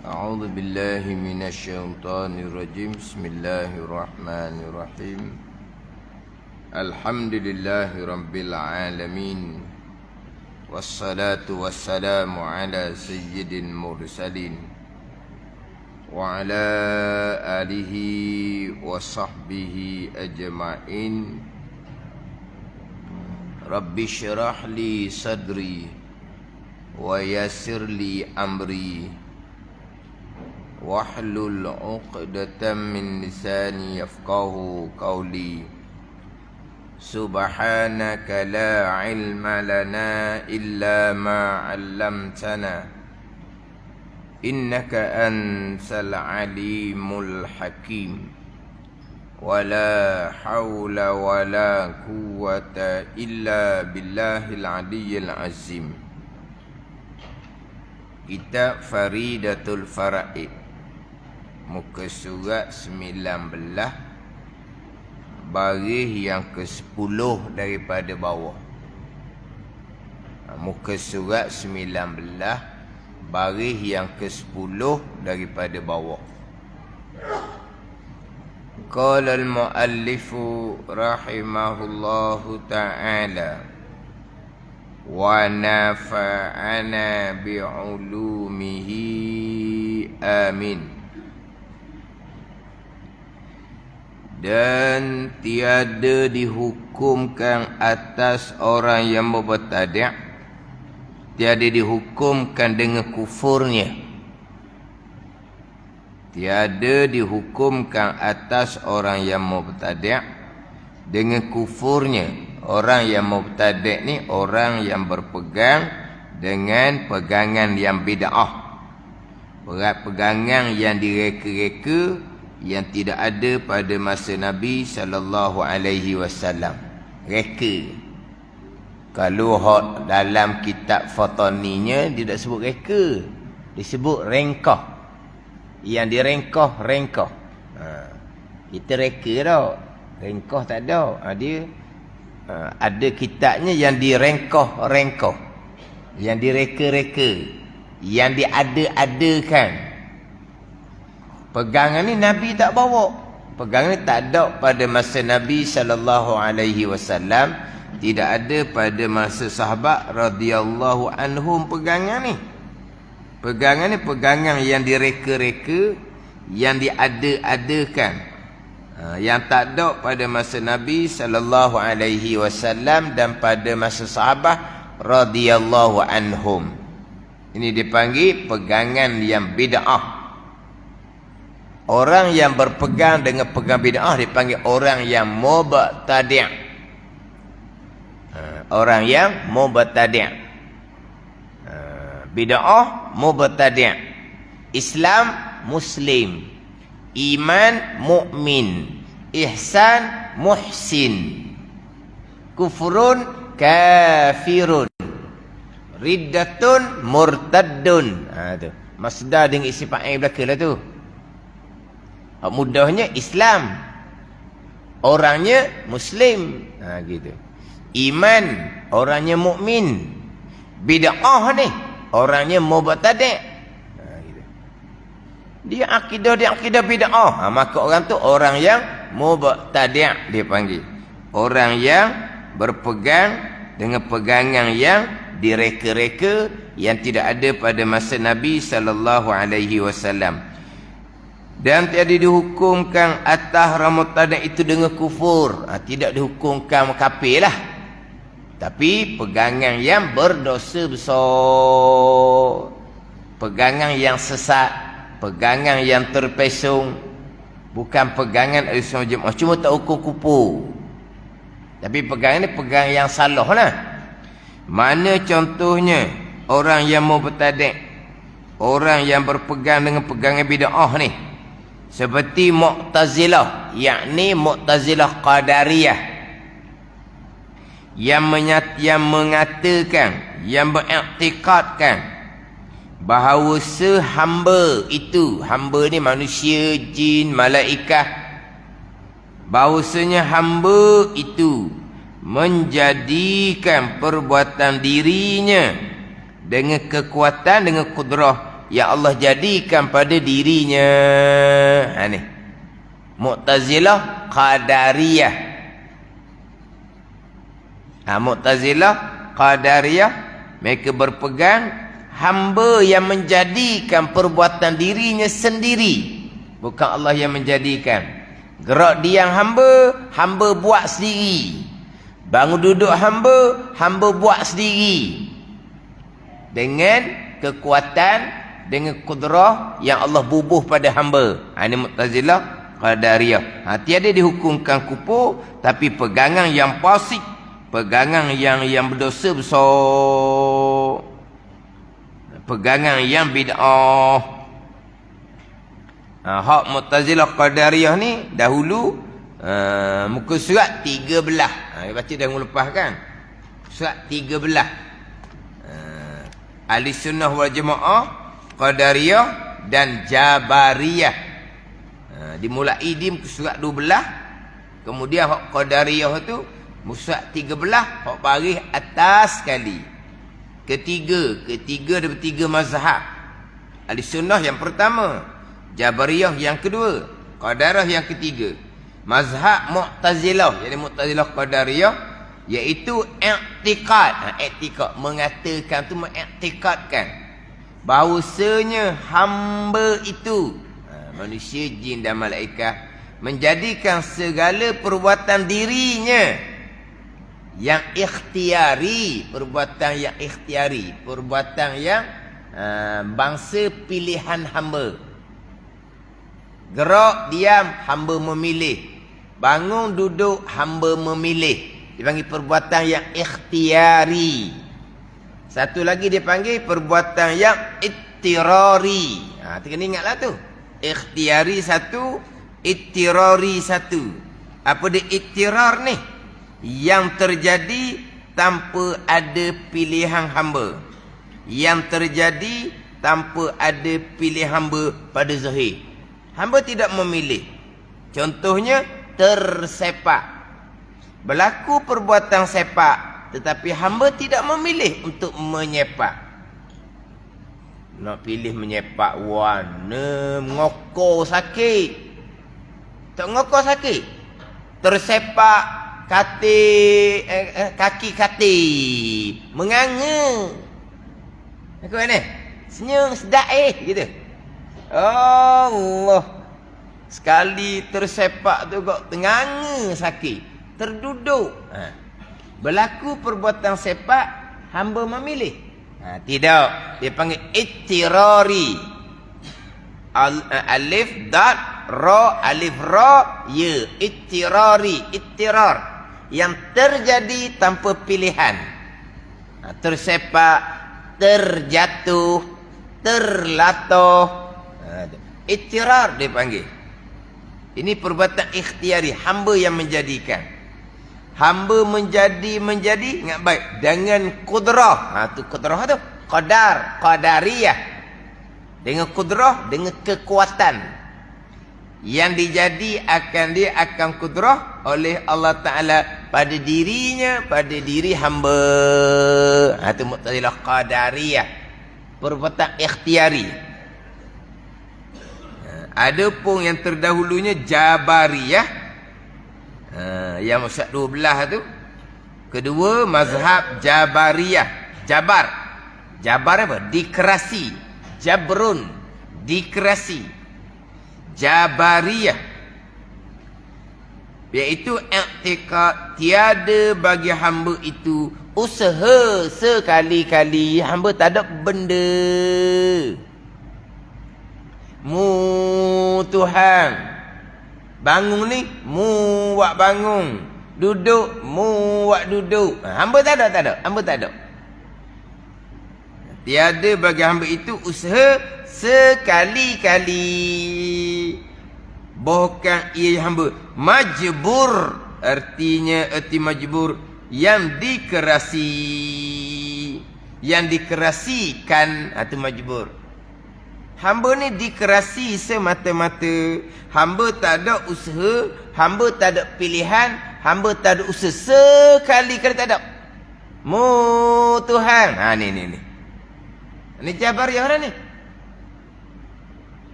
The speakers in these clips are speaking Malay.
أعوذ بالله من الشيطان الرجيم. بسم الله الرحمن الرحيم. الحمد لله رب العالمين، والصلاة والسلام على سيد المرسلين وعلى آله وصحبه أجمعين. رب اشرح لي صدري ويسر لي أمري واحلل عقدة من لساني يفقه قولي. سبحانك لا علم لنا إلا ما علمتنا إنك أنت العليم الحكيم. ولا حول ولا قوة إلا بالله العلي العظيم. Kitab Faridatul Faraid, muka surat 19, baris yang ke-10 daripada bawah. Muka surat 19, baris yang ke-10 daripada bawah. Qala al-muallifu rahimahullahu ta'ala wa nafa'ana bi'ulumihi amin. Dan tiada dihukumkan atas orang yang mubtadi', tiada dihukumkan dengan kufurnya, tiada dihukumkan atas orang yang mubtadi' dengan kufurnya. Orang yang mubtadi' ni orang yang berpegang dengan pegangan yang bid'ah, pegangan yang direka-reka, yang tidak ada pada masa Nabi sallallahu alaihi wasallam. Reka. Kalau dalam kitab Fataninya dia tak sebut reka, disebut rengkah. Yang direngkah. Kita reka tau, rengkah tak ada. Dia ada kitabnya yang direngkah, yang direka-reka, yang diada-adakan. Pegangan ni Nabi tak bawa. Pegangan ni tak ada pada masa Nabi sallallahu alaihi wasallam, tidak ada pada masa sahabat radhiyallahu anhum pegangan ni. Pegangan ni pegangan yang direka-reka, yang diada-adakan. Yang tak ada pada masa Nabi sallallahu alaihi wasallam dan pada masa sahabat radhiyallahu anhum. Ini dipanggil pegangan yang bid'ah. Orang yang berpegang dengan pegang bid'ah dipanggil orang yang mubtadi'. Orang yang mubtadi'. Bid'ah mubtadi'. Islam muslim. Iman mukmin. Ihsan muhsin. Kufrun kafirun. Riddatun murtaddun. Tu masdar dengan isi fa'il belakalah tu. Mudahnya Islam, orangnya muslim. Gitu. Iman, orangnya mukmin. Bid'ah ni orangnya mubtadi'. Gitu. Dia akidah bid'ah. Maka orang tu orang yang mubtadi' dia panggil. Orang yang berpegang dengan pegangan yang direka-reka, yang tidak ada pada masa Nabi sallallahu alaihi wasallam. Dan tiada dihukumkan atas ramutana itu dengan kufur. Tidak dihukumkan kafir lah. Tapi pegangan yang berdosa besar, pegangan yang sesat, pegangan yang terpesong, bukan pegangan Ahlussunnah Jamaah, cuma tak hukum kufur. Tapi pegangan ni pegangan yang salah lah. Mana contohnya orang yang mubtadi', orang yang berpegang dengan pegangan bid'ah ni? Seperti Mu'tazilah, yakni Mu'tazilah Qadariyah, yang mengatakan, yang beriktikadkan bahawa hamba itu, hamba ni manusia, jin, malaikat, bahawasanya hamba itu menjadikan perbuatan dirinya dengan kekuatan, dengan kudrah yang Allah jadikan pada dirinya. Ha ni. Mu'tazilah Qadariyah. Mu'tazilah Qadariyah, mereka berpegang hamba yang menjadikan perbuatan dirinya sendiri, bukan Allah yang menjadikan. Gerak diam hamba, hamba buat sendiri. Bangun duduk hamba, hamba buat sendiri. Dengan kekuatan, dengan kudrah yang Allah bubuh pada hamba. Ini Mu'tazilah Qadariyah. Tiada dihukumkan kufur, tapi pegangan yang fasik, pegangan yang berdosa besar, pegangan yang bid'ah. Hak Mu'tazilah Qadariyah ni dahulu muka surat 13. Baca dah lepas kan. Surat 13. Ahli Sunnah wal Jamaah, Qadariyah dan Jabariyah. Dimulai di muka surat 12. Kemudian hak Qadariyah tu surat 13, hak baris atas sekali. Ketiga ada tiga mazhab. Ahli Sunnah yang pertama, Jabariyah yang kedua, Qadariyah yang ketiga. Mazhab Mu'tazilah, jadi Mu'tazilah Qadariyah, iaitu i'tiqad. I'tiqad mengatakan tu, mengiktikadkan bahawasanya hamba itu, manusia, jin dan malaikat, menjadikan segala perbuatan dirinya yang ikhtiari, perbuatan yang ikhtiari, perbuatan yang bangsa pilihan hamba. Gerak diam, hamba memilih. Bangun duduk, hamba memilih. Dipanggil perbuatan yang ikhtiari. Satu lagi dipanggil perbuatan yang ittirari. Kena ingatlah tu. Ikhtiari satu, ittirari satu. Apa dia ittirar ni? Yang terjadi tanpa ada pilihan hamba. Yang terjadi tanpa ada pilihan hamba pada zahir. Hamba tidak memilih. Contohnya, tersepak. Berlaku perbuatan sepak, tetapi hamba tidak memilih untuk menyepak. Nak pilih menyepak warna, ngokor sakit. Tak ngokor sakit. Tersepak kaki katil, menganga. Aku mana? Senyum sedap gitu. Allah. Sekali tersepak tu kok tenganga sakit, terduduk. Berlaku perbuatan sepak, hamba memilih. Tidak, dia panggil ittirari. Alif dot ra, alif ra ya, ittirari, ittirar, yang terjadi tanpa pilihan. Tersepak, terjatuh, terlatoh, ittirar dia panggil. Ini perbuatan ikhtiari, hamba yang menjadikan. Hamba menjadi, ingat baik, dengan kudrah. Tu kudrah tu, qadar, qadariyah. Dengan kudrah, dengan kekuatan. Yang dia akan kudrah oleh Allah Ta'ala pada dirinya, pada diri hamba. Itu Mu'tazilah Qadariyah, perbuatan ikhtiari. Ada pun yang terdahulunya Jabariyah, yang maksud 12 tu. Kedua, mazhab Jabariyah. Jabar apa? Dikrasi. Jabrun, dikrasi. Jabariyah, iaitu i'tiqad tiada bagi hamba itu usaha sekali-kali. Hamba tak ada benda. Mu Tuhan. Bangun ni, mu wak bangun. Duduk, mu wak duduk. Hamba tak ada. Hamba tak ada. Tiada bagi hamba itu usaha sekali-kali. Bahkan ia hamba majbur. Artinya, erti majbur, yang dikerasi. Yang dikerasikan. Itu majbur. Hamba ni dikerasi semata-mata. Hamba tak ada usaha, hamba tak ada pilihan, hamba tak ada usaha sekali-kali, tak ada. Mu Tuhan. Ni. Ini Jabariyah dah ni.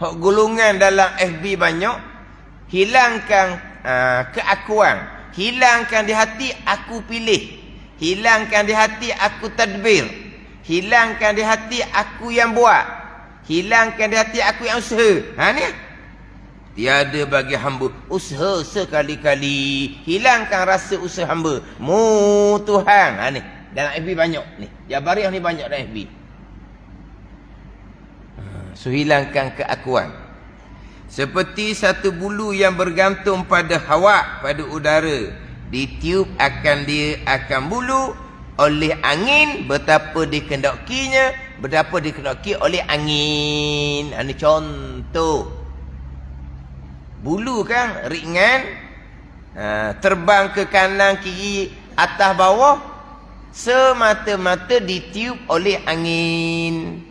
Hak golongan dalam FB banyak. Hilangkan keakuan. Hilangkan di hati aku pilih. Hilangkan di hati aku tadbir. Hilangkan di hati aku yang buat. Hilangkan di hati aku yang usaha. Ni. Tiada bagi hamba usaha sekali-kali. Hilangkan rasa usaha hamba. Mu Tuhan. Ni. Dalam FB banyak ni. Jabariyah ni banyak dalam FB. So hilangkan keakuan. Seperti satu bulu yang bergantung pada hawa, pada udara. Ditiup akan dia akan bulu oleh angin, betapa dikehendakinya, betapa dikehendaki oleh angin. Ini contoh. Bulu kan ringan, terbang ke kanan kiri atas bawah, semata-mata ditiup oleh angin.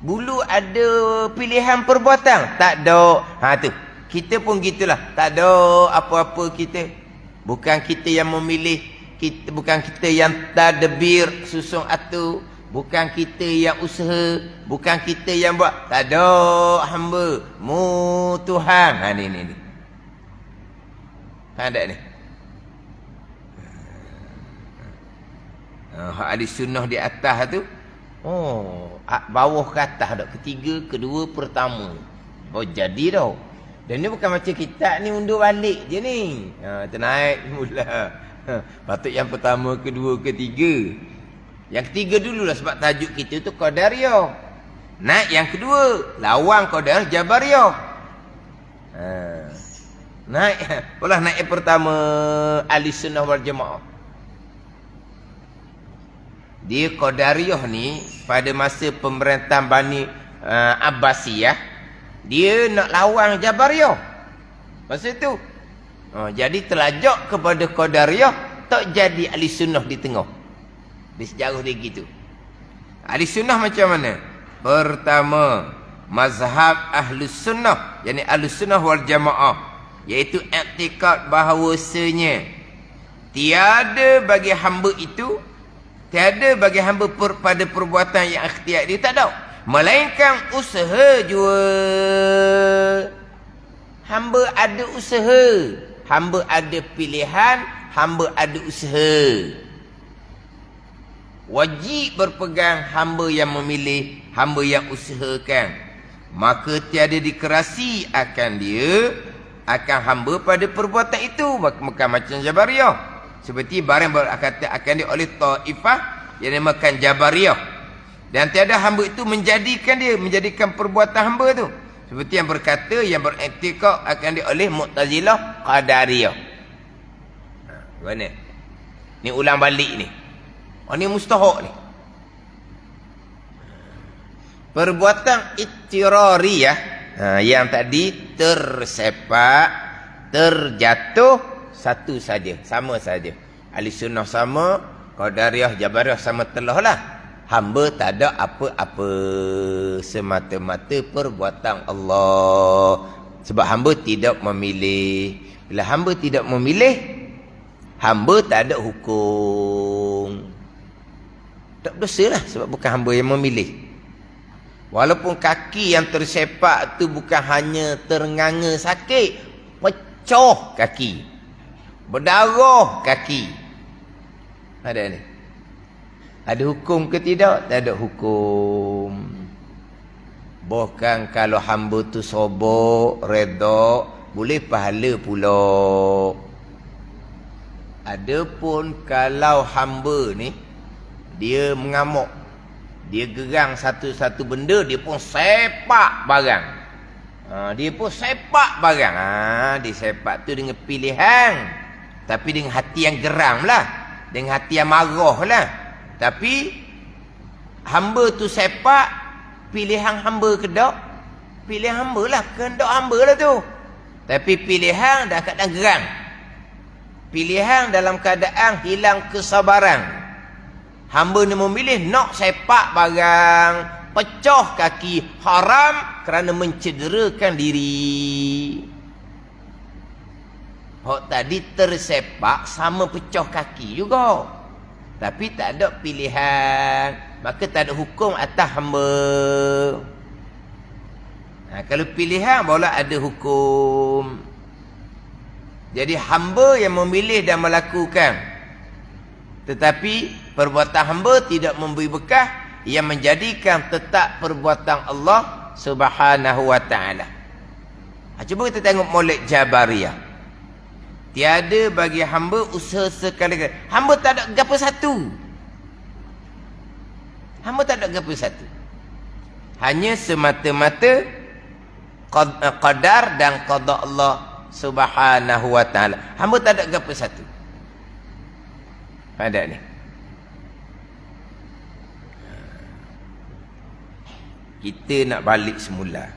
Bulu ada pilihan perbuatan? Tak ada. Tu. Kita pun gitulah. Tak ada apa-apa kita. Bukan kita yang memilih. Bukan kita yang tadbir susung atur. Bukan kita yang usaha. Bukan kita yang buat. Tak ada hamba. Mu Tuhan. Ni. Faham tak ni? Hadis sunnah di atas tu. Bawah ke atas dah. Ketiga, kedua, pertama. Jadi dah. Dan ni bukan macam kitab ni undur balik je ni. Ternaik mula. Patut yang pertama, kedua, ketiga. Yang ketiga dululah sebab tajuk kita tu Qadariyah. Naik yang kedua. Lawan Qadariyah Jabariyah. Naik. Polah naik yang pertama. Ahlis Sunnah wal Jamaah. Dia Qadariyah ni pada masa pemerintahan Bani Abbasiyah, dia nak lawan Jabariyah. Masa tu. Jadi terlajak kepada Qadariyah, tak jadi ahli sunnah di tengah. Di sejarah dia gitu. Ahli sunnah macam mana? Pertama, mazhab ahli sunnah, yakni ahli sunnah wal jamaah, iaitu i'tikad bahawasanya tiada bagi hamba itu, tiada bagi hamba pada perbuatan yang ikhtiar dia, tak ada. Melainkan usaha jua. Hamba ada usaha. Hamba ada pilihan. Hamba ada usaha. Wajib berpegang hamba yang memilih, hamba yang usahakan. Maka tiada dikerasi akan dia, akan hamba pada perbuatan itu. Bukan macam Jabariyah. Seperti barang akan dia oleh Taifah yang dinamakan Jabariyah. Dan tiada hamba itu menjadikan perbuatan hamba tu. Seperti yang berkata, yang beriktikad akan dia oleh Mu'tazilah Qadariyah. Mana? Ni ulang balik ni. Ni mustahak ni. Perbuatan ittirariyah, yang tadi tersepak, terjatuh, satu saja, sama saja. Ahli sunnah sama, Qadariyah, Jabariyah sama telah lah. Hamba tak ada apa-apa, semata-mata perbuatan Allah. Sebab hamba tidak memilih. Bila hamba tidak memilih, hamba tak ada hukum. Tak berdosa lah, sebab bukan hamba yang memilih. Walaupun kaki yang tersepak tu bukan hanya ternganga sakit, pecah kaki, berdarah kaki. Ada ni. Ada hukum ke tidak? Tak ada hukum. Bahkan kalau hamba tu sobok, redha, boleh pahala pula. Adapun kalau hamba ni dia mengamuk, dia gerang satu-satu benda, dia pun sepak barang. Dia pun sepak barang. Dia sepak tu dengan pilihan, tapi dengan hati yang geram lah, dengan hati yang marah lah. Tapi hamba tu sepak, pilihan hamba ke tak? Pilihan hamba lah, kehendak hamba lah tu. Tapi pilihan dah keadaan geram. Pilihan dalam keadaan hilang kesabaran. Hamba ni memilih nak sepak barang, pecah kaki, haram kerana mencederakan diri. Hak tadi tersepak sama pecah kaki juga. Tapi tak ada pilihan, maka tak ada hukum atas hamba. Kalau pilihan barulah ada hukum. Jadi hamba yang memilih dan melakukan. Tetapi perbuatan hamba tidak memberi bekah yang menjadikan tetap perbuatan Allah Subhanahu wa taala. Cuba kita tengok molek Jabariyah. Tiada bagi hamba usaha sekali-kali. Hamba tak ada gapo satu. Hamba tak ada gapo satu. Hanya semata-mata qadar dan qada Allah Subhanahu wa taala. Hamba tak ada gapo satu. Pada ni. Kita nak balik semula.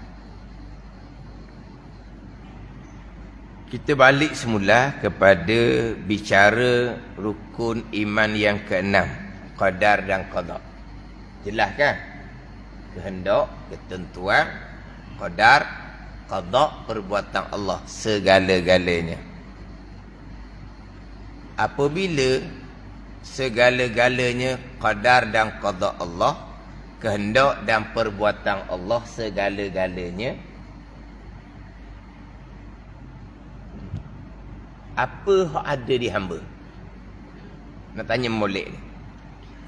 Kita balik semula kepada bicara rukun iman yang keenam, qadar dan qada. Jelas kan? Kehendak, ketentuan, qadar, qada, perbuatan Allah segala-galanya. Apabila segala-galanya qadar dan qada Allah, kehendak dan perbuatan Allah segala-galanya, apa hak ada di hamba? Nak tanya molek ni.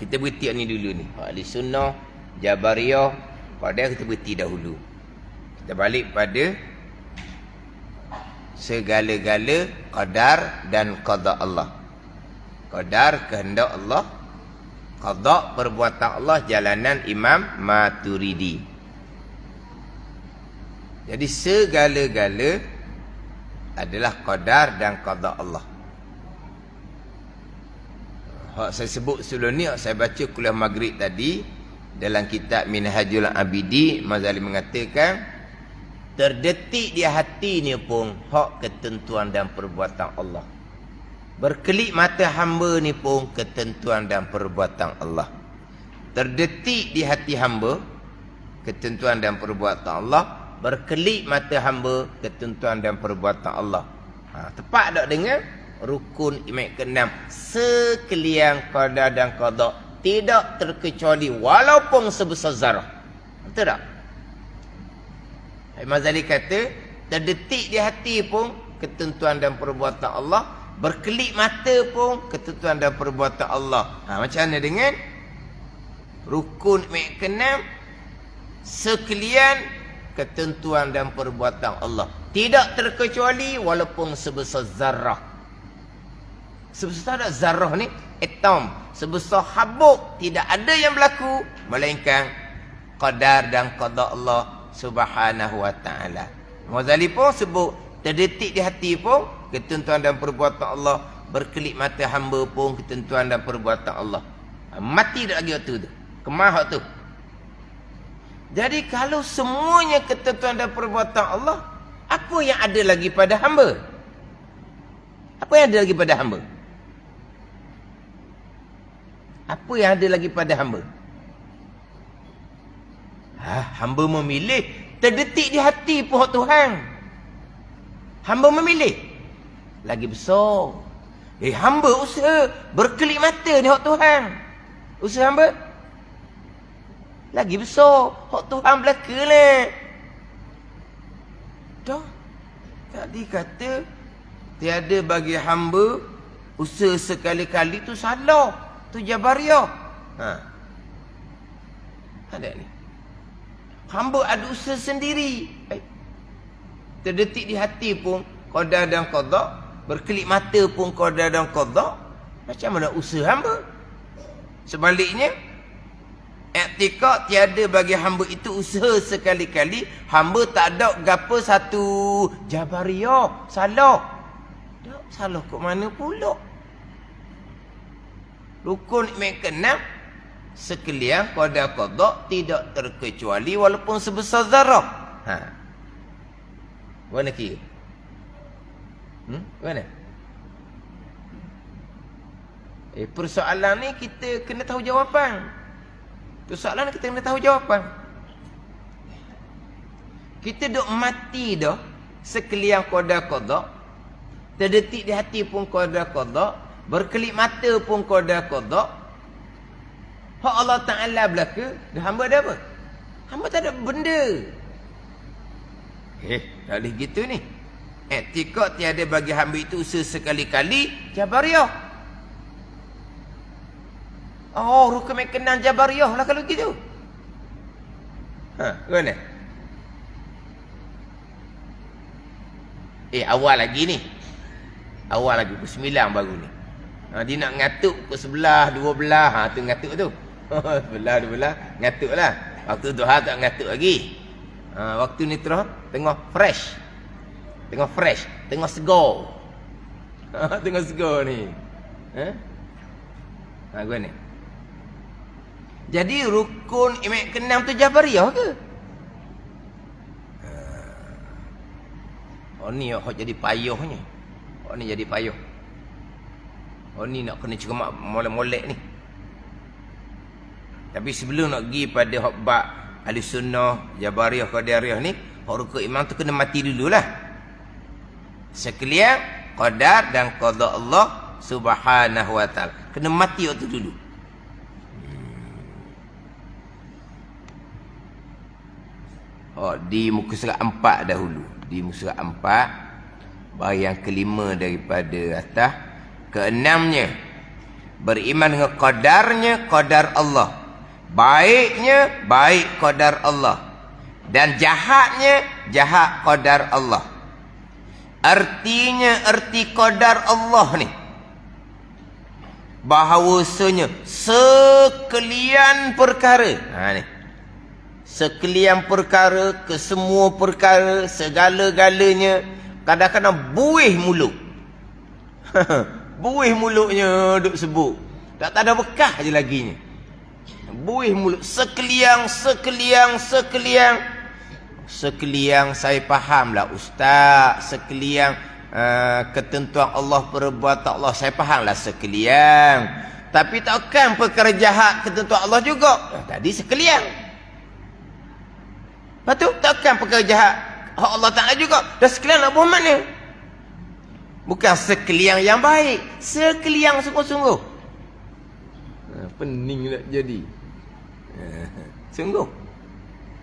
Kita berhenti ni dulu ni. Hak ahli sunnah, Jabariyah, pada kita berhenti dahulu. Kita balik pada segala-gala qadar dan qada Allah. Qadar kehendak Allah, qada perbuatan Allah, jalanan Imam Maturidi. Jadi segala-gala adalah qadar dan qada Allah. Hak saya sebut sebelum ni, saya baca kuliah maghrib tadi dalam kitab Minhajul Abidi, Mazali mengatakan terdetik di hati ni pun hak ketentuan dan perbuatan Allah. Berkelip mata hamba ni pun ketentuan dan perbuatan Allah. Terdetik di hati hamba ketentuan dan perbuatan Allah. Berkelip mata hamba ketentuan dan perbuatan Allah. Tepat tak dengan rukun iman ke-6? Sekalian qadar dan qada tidak terkecuali walaupun sebesar zarah. Betul tak? Mazali kata terdetik di hati pun ketentuan dan perbuatan Allah, berkelip mata pun ketentuan dan perbuatan Allah. Macam mana dengan rukun iman ke-6? Sekalian ketentuan dan perbuatan Allah, tidak terkecuali walaupun sebesar zarah. Sebesar zarah ni atom, sebesar habuk, tidak ada yang berlaku melainkan qadar dan qada Allah Subhanahu wa taala. Ghazali pun sebut terdetik di hati pun ketentuan dan perbuatan Allah, berkelip mata hamba pun ketentuan dan perbuatan Allah. Mati dah lagi waktu tu, kemah waktu tu. Jadi kalau semuanya ketentuan dan perbuatan Allah, apa yang ada lagi pada hamba? Apa yang ada lagi pada hamba? Apa yang ada lagi pada hamba? Hamba memilih. Terdetik di hati pun hak Tuhan. Hamba memilih. Lagi besar. Hamba usaha. Berkelip mata ni hak Tuhan. Usaha hamba lagi besar. Hak Tuhan belaka lah. Dah. Tadi kata tiada bagi hamba usaha sekali-kali tu salah. Tu Jabariyah. Ada ni. Hamba ada usaha sendiri. Terdetik di hati pun qadar dan qada, berkelip mata pun qadar dan qada. Macam mana usaha hamba? Sebaliknya, i'tikad tiada bagi hamba itu usaha sekali-kali. Hamba tak ada gapo satu. Jabariyah salah. Tak salah kok mana pula? Rukun iman ke-6, sekalian qadar qada tidak terkecuali walaupun sebesar zarah. Mana kira? Mana? Persoalan ni kita kena tahu jawapan. Persoalan ni kita kena tahu jawapan. Kita duk mati dah sekalian qadar qada, terdetik di hati pun qadar qada, berkelip mata pun qadar qada. Hak Allah Ta'ala belaka, dah hamba ada apa? Hamba tak ada benda. Tak boleh gitu ni. I'tikad tiada bagi hamba itu sesekali-kali Jabariyah. Oh, rukun kenal Jabariyah lah kalau gitu. Mana? Awal lagi ni. Awal lagi pukul 9 baru ni. Dia nak ngatuk pukul 11, 12. Tu ngatuk tu. 11, 12 ngatuk lah. Waktu duha tak ngatuk lagi. Waktu ni terus tengah fresh. Tengah segar. Tengah segar ni. Gua ni. Jadi rukun iman keenam tu Jabariyah ke? Ni jadi payuhnya. Ni jadi payuh. Ni nak kena cermat molek-molek ni. Tapi sebelum nak pergi pada hak bab ahli sunnah, Jabariyah, Qadariyah ni, hak rukun iman tu kena mati dululah. Sekalian qadar dan qada Allah Subhanahu wa taala. Kena mati waktu dulu. Di muka surat 4 dahulu. Di muka surat 4 bahagian yang kelima daripada atas. Keenamnya, beriman dengan qadarnya, qadar Allah. Baiknya, baik qadar Allah. Dan jahatnya, jahat qadar Allah. Artinya, arti qadar Allah ni, bahawasanya sekalian perkara. Ni. Sekalian perkara, kesemua perkara, segala-galanya, kadang-kadang buih mulut. Buih mulutnya duk sebut. Tak ada bekas je laginya. Buih mulut. Sekalian saya fahamlah ustaz. Sekalian ketentuan Allah, perbuatan Allah, saya fahamlah sekalian. Tapi takkan perkara jahat ketentuan Allah juga. Tadi sekalian. Lepas tu takkan perkara jahat hak Allah Ta'ala juga. Dah sekalian nak buat mana? Bukan sekalian yang baik, sekalian sungguh-sungguh. Pening nak jadi. Sungguh.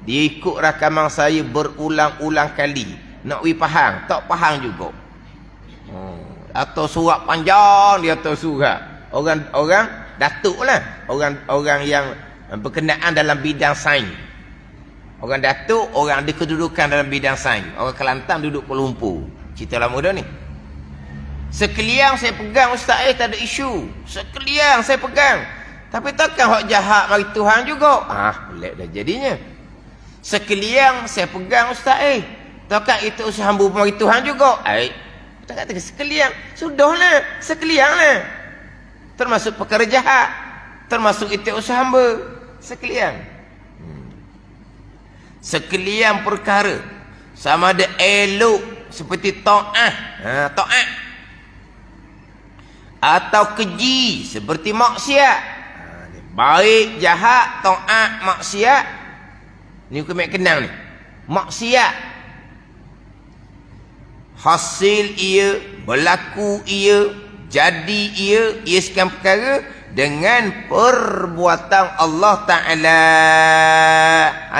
Dia ikut rakaman saya berulang-ulang kali. Nak faham, tak faham juga. Atau surat panjang dia atau surat. Orang datuk lah. Orang yang berkenaan dalam bidang sains. Orang datuk, orang ada kedudukan dalam bidang sains. Orang Kelantan duduk Kuala Lumpur. Cerita lama dah ni. Sekalian saya pegang ustaz, tak ada isu. Sekalian saya pegang. Tapi takkan hak jahat mari Tuhan juga. Pelik dah jadinya. Sekalian saya pegang ustaz, takkan itu usaha hamba mari Tuhan juga. Tak kata sekalian. Sudahlah, sekalian lah. Termasuk perkara jahat. Termasuk itu usaha hamba. Sekalian. Sekalian perkara, sama ada elok seperti ta'ah, ta'ah, atau keji seperti maksiat. Baik, jahat, ta'ah, maksiat. Ni hukum yang kenal ni. Maksiat, hasil ia, berlaku ia, jadi ia sekian perkara dengan perbuatan Allah Ta'ala.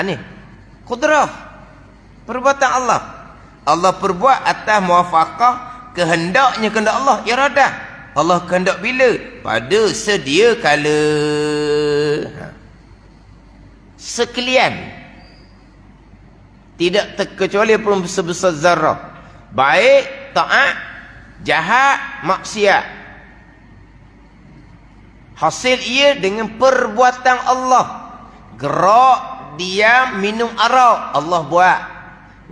Ni Qudrah, perbuatan Allah. Allah perbuat atas muwafaqah kehendaknya, kehendak Allah, iradah. Allah kehendak bila? Pada sedia kala. Sekalian. Tidak terkecuali pun sebesar zarah. Baik, taat, jahat, maksiat. Hasil ia dengan perbuatan Allah. Gerak, diam, minum arak, Allah buat.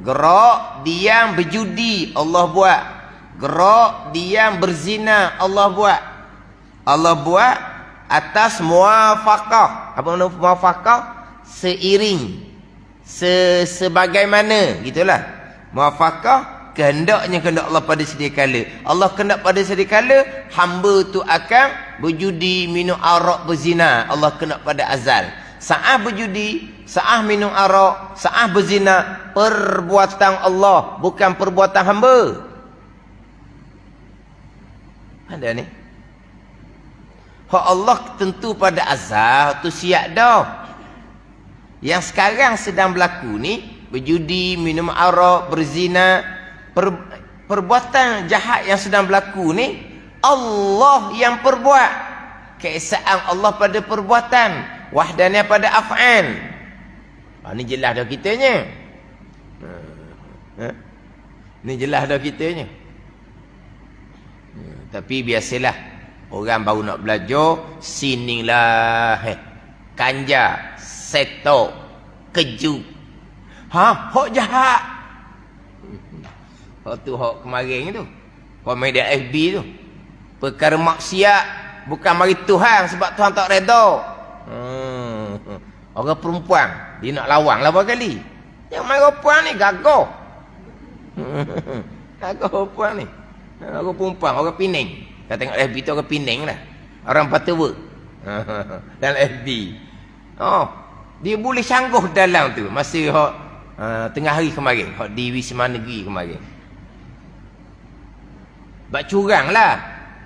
Gerak, diam, berjudi, Allah buat. Gerak, diam, berzina, Allah buat. Allah buat atas muwafaqah. Apa makna muwafaqah? Seiring, sebagaimana, gitulah. Muwafaqah kehendaknya, kehendak Allah pada sedia kala. Allah kehendak pada sedia kala hamba tu akan berjudi, minum arak, berzina. Allah kehendak pada azal. Saat berjudi, saat minum arak, saat berzina, perbuatan Allah, bukan perbuatan hamba. Ada ni. Hak Allah tentu pada azal tu siap dah. Yang sekarang sedang berlaku ni, berjudi, minum arak, berzina, perbuatan jahat yang sedang berlaku ni, Allah yang perbuat. Keesaan Allah pada perbuatan, wahdaniyah pada af'al. Ni jelas dah kitanya. Ni jelas dah kitanya. Tapi biasalah, orang baru nak belajar, sininglah kanja, setok, keju. Hak jahat. Hak tu hak kemarin tu. Komen dia FB tu. Perkara maksiat bukan mari Tuhan sebab Tuhan tak redha. Orang perempuan dia nak lawang lah berapa kali. Yang main perempuan ni gagah. Gagah perempuan ni. Orang perempuan, orang Penang. Kita tengok FB tu orang Penang lah. Orang Patawa. Dalam FB. Dia boleh sangguh dalam tu. Masa hak tengah hari kemarin. Hak di Wisma Negeri kemarin. Sebab curang lah.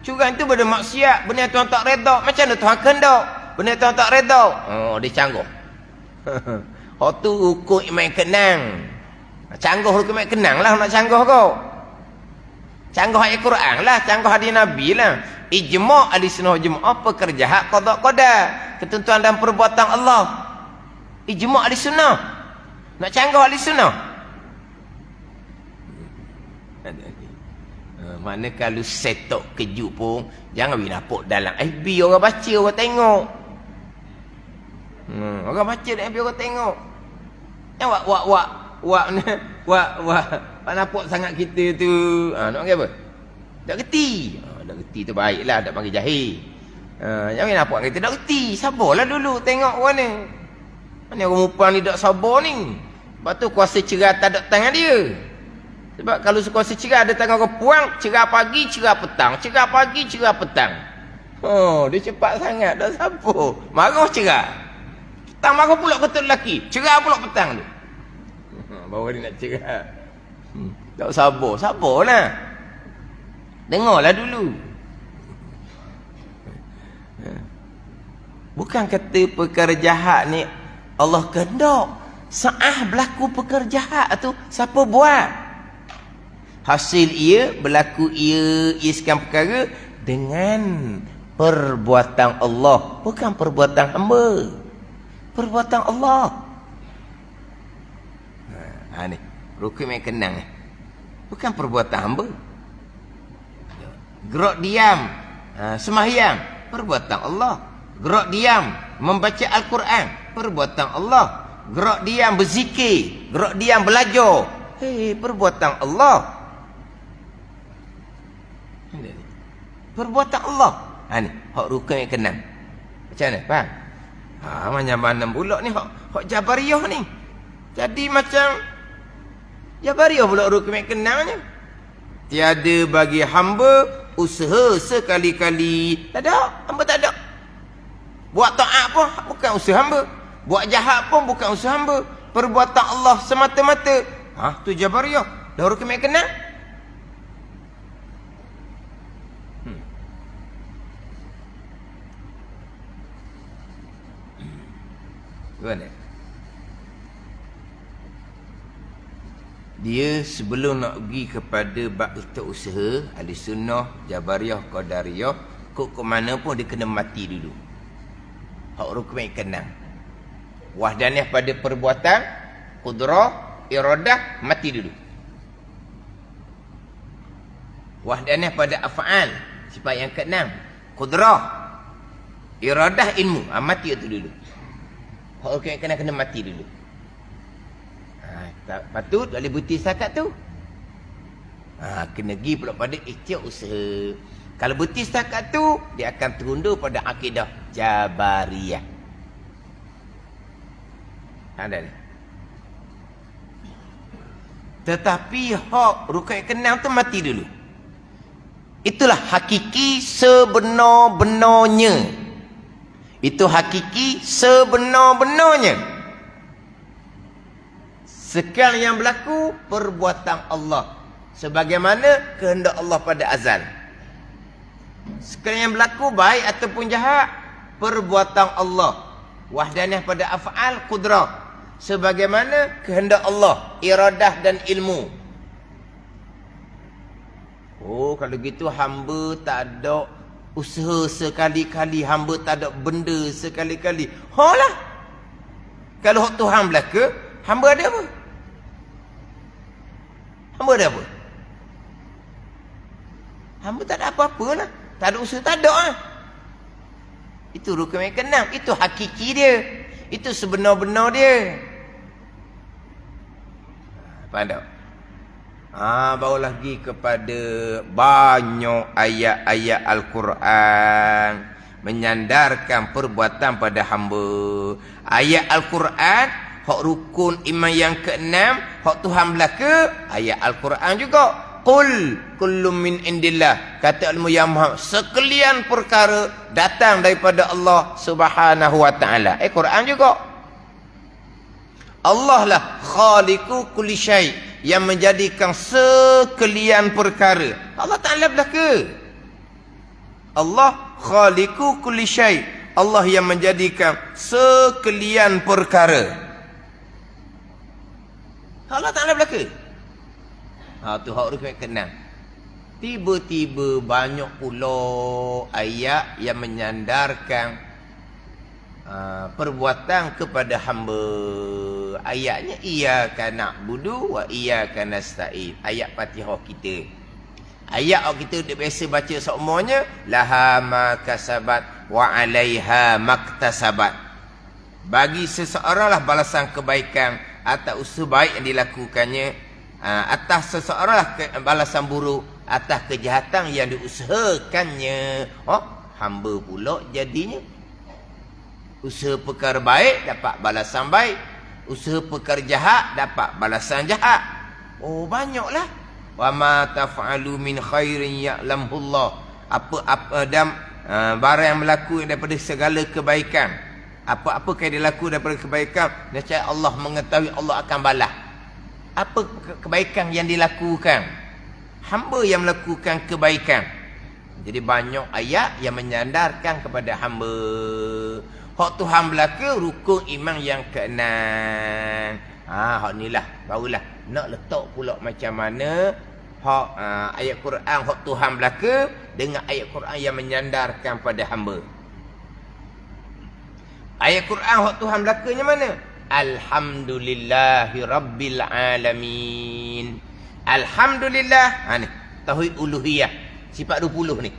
Curang tu benda maksiat. Benda Tuhan tak redha. Macam mana Tuhan kehendak? Benda Tuhan tak redha. Dia cangguh. Hak tu hukum iman kenang. Cangguh hukum iman kenang lah nak cangguh kau. Cangguh ayat Quran lah, cangguh hadis Nabi lah. Ijma' ahli sunnah jemaah pekerjaan qada qada, ketentuan dan perbuatan Allah. Ijma' ahli sunnah. Nak cangguh ahli sunnah. Mana kalau setok kejuk pun jangan bagi napuk dalam FB orang baca, orang tengok. Orang baca dalam FB orang tengok. Yang wak nampak sangat kita tu. Nak panggil apa? Tak reti. Tak reti tu baiklah, tak panggil jahil. Jangan nampak kita tak reti. Sabarlah dulu tengok orang ni. Mana orang perempuan ni tak sabar ni. Sebab tu kuasa cerah tak ada tangan dia. Sebab kalau kuasa cerah ada tangan orang puang, cerah pagi, cerah petang. Cerah pagi, cerah petang. Dia cepat sangat, tak sabar. Marah cerah. Petang marah pula ketua lelaki. Cerah pula petang tu. Baru dia nak cerah. Tak sabar. Sabarlah. Dengarlah dulu. Bukan kata perkara jahat ni Allah kehendak. Sa'ah berlaku perkara jahat tu siapa buat? Hasil ia berlaku ia sekian perkara dengan perbuatan Allah, bukan perbuatan hamba. Perbuatan Allah. Ni rukun yang kenang ni. Bukan perbuatan hamba. Gerak diam sembahyang, perbuatan Allah. Gerak diam membaca Al-Quran, perbuatan Allah. Gerak diam berzikir, gerak diam belajar, perbuatan Allah. Perbuatan Allah. Ni hak rukun yang kenang. Macam mana? Faham? Macam mana pula ni hak Jabariyah ni. Jadi macam Jabariyah pula rukun yang kenangnya. Tiada bagi hamba usaha sekali-kali. Tak ada. Hamba tak ada. Buat taat pun bukan usaha hamba. Buat jahat pun bukan usaha hamba. Perbuatan Allah semata-mata. Tu Jabariyah. Dah rukun yang kenang. Gimana? Dia sebelum nak pergi kepada bab usaha, ahli sunnah, Jabariyah, Qadariyah, kok mana pun dia kena mati dulu. Hak rukun yang kenang. Wahdaniyah pada perbuatan, qudrah, iradah, mati dulu. Wahdaniyah pada af'al, sifat yang keenam, qudrah, iradah, ilmu, mati itu dulu. Hak rukun yang kena mati dulu. Patut boleh bukti setakat tu. Kena pergi pula pada ikhtiar usaha. Kalau bukti setakat tu, dia akan terundur pada akidah Jabariyah. Ada ni. Tetapi hak rukun yang kenang tu mati dulu. Itulah hakiki sebenar-benarnya. Itu hakiki sebenar-benarnya. Sekali yang berlaku perbuatan Allah sebagaimana kehendak Allah pada azal. Sekali yang berlaku baik ataupun jahat, perbuatan Allah. Wahdaniyah pada af'al, qudrah. sebagaimana kehendak Allah, iradah dan ilmu. Oh, kalau gitu hamba tak ada usaha sekali-kali, hamba tak ada benda sekali-kali. Lah. Kalau hak Tuhan belaka, hamba ada apa? Hamba ada apa? Hamba tak ada apa-apa lah. Tak ada usaha, tak ada lah. Itu rukun yang keenam. Itu hakiki dia. Itu sebenar-benar dia. Faham tak? Baru lagi kepada banyak ayat-ayat Al-Quran menyandarkan perbuatan pada hamba. Ayat Al-Quran, hak rukun iman yang keenam, hak Tuhan belaka, ayat Al-Quran juga. Qul kullum min indillah, kata ilmu yang Muhammad, sekalian perkara datang daripada Allah Subhanahu wa taala. Quran juga. Allah lah khaliqu kulli syai', yang menjadikan sekalian perkara. Allah Taala belaka. Allah khaliqu kulli syai', Allah yang menjadikan sekalian perkara. Allah Taala belaka. Tu hak rukun keenam. Tiba-tiba banyak pula ayat yang menyandarkan perbuatan kepada hamba. Ayatnya iyyaka na'budu wa iyyaka nasta'in. Ayat Fatihah kita. Ayat kita biasa baca semuanya, laha ma kasabat wa 'alaiha maktasabat. Bagi seseorang lah balasan kebaikan atas usaha baik yang dilakukannya. Atas seseorang lah balasan buruk atas kejahatan yang diusahakannya. Hamba pula jadinya. Usaha perkara baik dapat balasan baik. Usaha perkara jahat dapat balasan jahat. Banyaklah. Wa ma taf'alu min khairin ya'lamullah. Apa dan barang yang berlaku daripada segala kebaikan. Apa-apa yang dilaku daripada kebaikan, nescaya Allah mengetahui, Allah akan balas. Apa kebaikan yang dilakukan? Hamba yang melakukan kebaikan. Jadi banyak ayat yang menyandarkan kepada hamba. Hak Tuhan belaka rukun iman yang keenam. Hak inilah barulah nak letak pula macam mana hak ayat Quran hak Tuhan belaka dengan ayat Quran yang menyandarkan pada hamba. Ayat Quran hak Tuhan belakanya mana? Alhamdulillahi Rabbil Alamin. Alhamdulillah. Ni tauhid uluhiyah. Sifat 20 ni.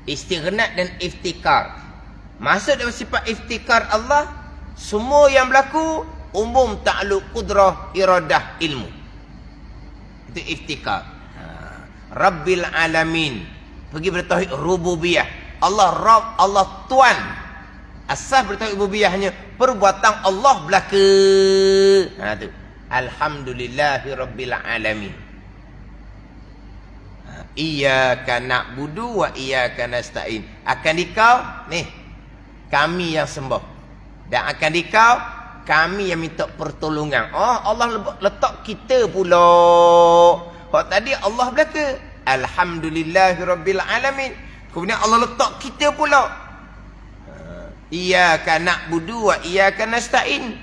Istighnat dan iftikar. Maksud dari sifat iftikar Allah, semua yang berlaku umum ta'alluq qudrah, iradah, ilmu. Itu iftikar. Rabbil Alamin. Pergi bertauhid rububiyah. Allah Rabb, Allah Tuan. Asas bertauhid rububiyahnya perbuatan Allah belaka. Tu. Alhamdulillahi Rabbil Alamin. Iyyaka na'budu wa iyyaka nasta'in. Akan dikau ni kami yang sembah, dan akan dikau kami yang minta pertolongan. Allah letak kita pula. Hak tadi Allah belaka. Alhamdulillahi Rabbil Alamin. Kemudian Allah letak kita pula. Iyyaka na'budu wa iyyaka nasta'in.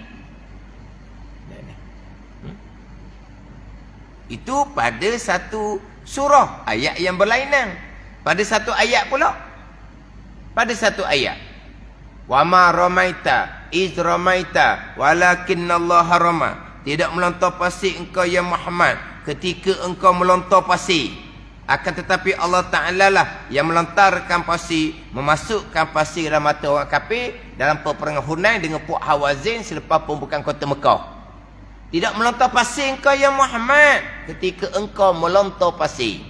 Itu pada satu surah, ayat yang berlainan. Pada satu ayat pula. Pada satu ayat. Wa ma ramaita iz ramaita walakinallaha rama. Tidak melontar pasir engkau ya Muhammad ketika engkau melontar pasir. Akan tetapi Allah Ta'ala lah yang melontarkan pasir, memasukkan pasir dalam mata orang kafir dalam peperangan Hunain dengan puak Hawazin selepas pembukaan kota Mekah. Tidak melontar pasir engkau ya Muhammad ketika engkau melontar pasir.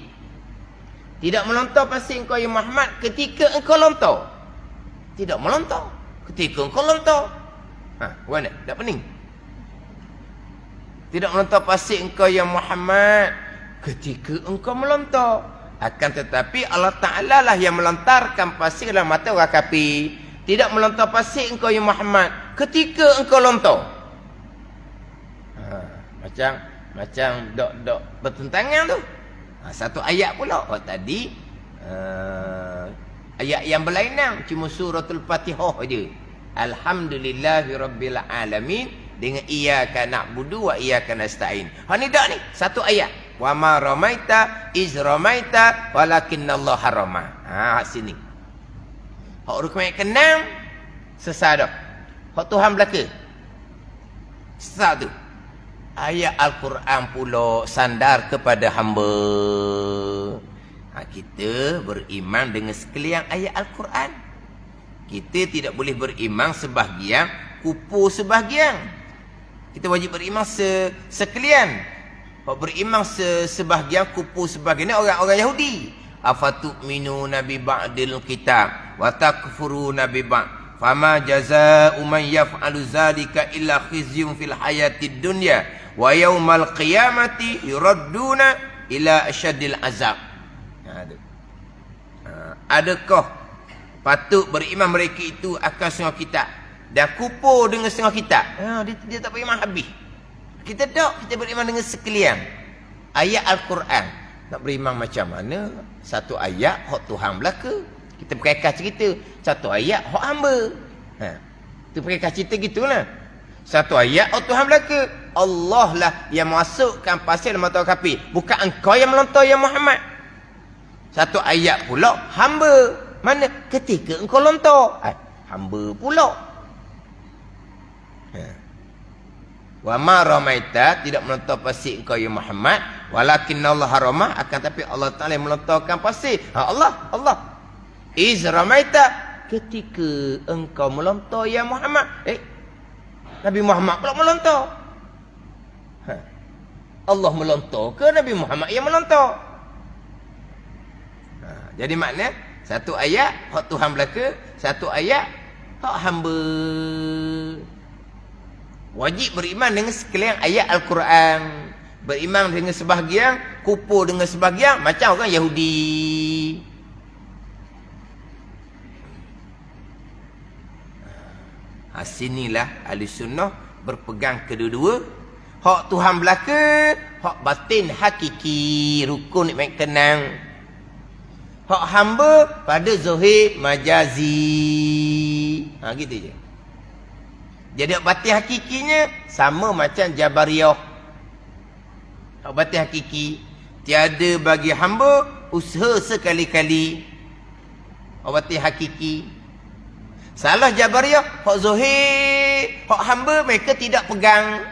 Tidak melontar pasir engkau ya Muhammad ketika engkau lontar. Tidak melontar ketika engkau lontar. Mana? Tak pening. Tidak melontar pasir engkau ya Muhammad ketika engkau melontar. Akan tetapi Allah Ta'ala lah yang melontarkan pasir dalam mata orang kafir. Tidak melontar pasir engkau ya Muhammad ketika engkau lontar. Macam dok bertentangan tu. Satu ayat pula. Tadi ayat yang berlainan, cuma suratul Fatihah je. Alhamdulillahi Rabbil Alamin. dengan iyyaka na'budu wa iyyaka nasta'in. Hak ni dak ni satu ayat. Wa ma ramaita iz ramaita walakinnallaha rama. Ha sini. Hak rukun yang keenam sesat dah. Hak Tuhan belaka. Sesat tu. Ayat Al-Quran pula sandar kepada hamba. Kita beriman dengan sekalian ayat Al-Quran. Kita tidak boleh beriman sebahagian, kupu sebahagian. Kita wajib beriman sekalian. Beriman sebahagian, kupu sebahagian. Ini orang-orang Yahudi. Afatu'minuna bi ba'dil kitab wa takfuruna bi ba'd. Fama jazaa'u man yaf'alu zalika illa khizyun fil hayatid dunya wa yaumal qiyamati yuradduna ila asyadil azab. Adakah patut beriman mereka itu akan setengah kitab dan kupur dengan setengah kitab? Dia tak beriman habis. Kita tak, kita beriman dengan sekalian ayat Al-Quran. Nak beriman macam mana? Satu ayat hak Tuhan belaka, kita berkaikan cerita. Satu ayat hak hamba. Itu berkaikan cerita gitulah. Satu ayat hak Tuhan belaka. Allah lah yang masukkan pasal mata kafir, bukan engkau yang melontar ya Muhammad. Satu ayat pula hamba. Mana ketika engkau lontar, hamba pula. Wa ma ramaita, tidak melontar pasir engkau ya Muhammad, walakinnallaha rama, akan tapi Allah Taala yang melontarkan pasir. Allah. Iz ramaita, ketika engkau melontar ya Muhammad. Nabi Muhammad pula melontar. Allah melontar ke Nabi Muhammad yang melontar? Jadi makna satu ayat hak Tuhan belaka, satu ayat hak hamba. Wajib beriman dengan sekalian ayat Al-Quran. Beriman dengan sebahagian, kufur dengan sebahagian, macam orang Yahudi. Sinilah ahli sunnah berpegang kedua-dua. Hak Tuhan belaka, hak batin hakiki, rukun nikmat kenang. Hak hamba pada zahir majazi. Gitu je. Jadi hak batin hakikinya sama macam Jabariyah. Hak batin hakiki, tiada bagi hamba usaha sekali-kali. Hak batin hakiki. Salah Jabariyah, hak zahir, hak hamba mereka tidak pegang.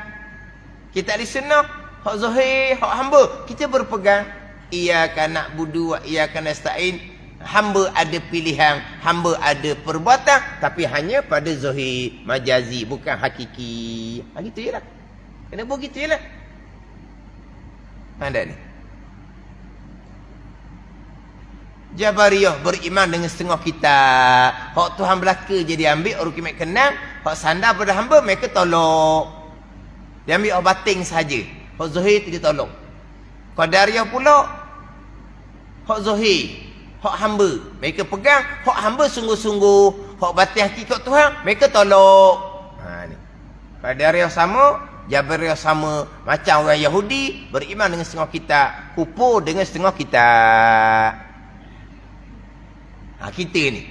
Kita ahli sunnah, hak zahir, hak hamba kita berpegang. Iyyaka na'budu wa iyyaka nasta'in. Hamba ada pilihan, hamba ada perbuatan, tapi hanya pada zahir, majazi, bukan hakiki. Gitu je lah. Kena begitu je lah. Ada ni. Jabariyah beriman dengan setengah kitab. Hak Tuhan belaka je dia ambil, orang kimat kenang. Hak sandar pada hamba, mereka tolong. Dia ambil hak batin sahaja. Hak zahir dia tolong. Qadariyah pula hak zahir, hak hamba mereka pegang, hak hamba sungguh-sungguh, hak batin hakikat Tuhan mereka tolong. Ni Qadariyah sama, Jabariyah sama, macam orang Yahudi beriman dengan setengah kitab, kufur dengan setengah kitab. Kita ni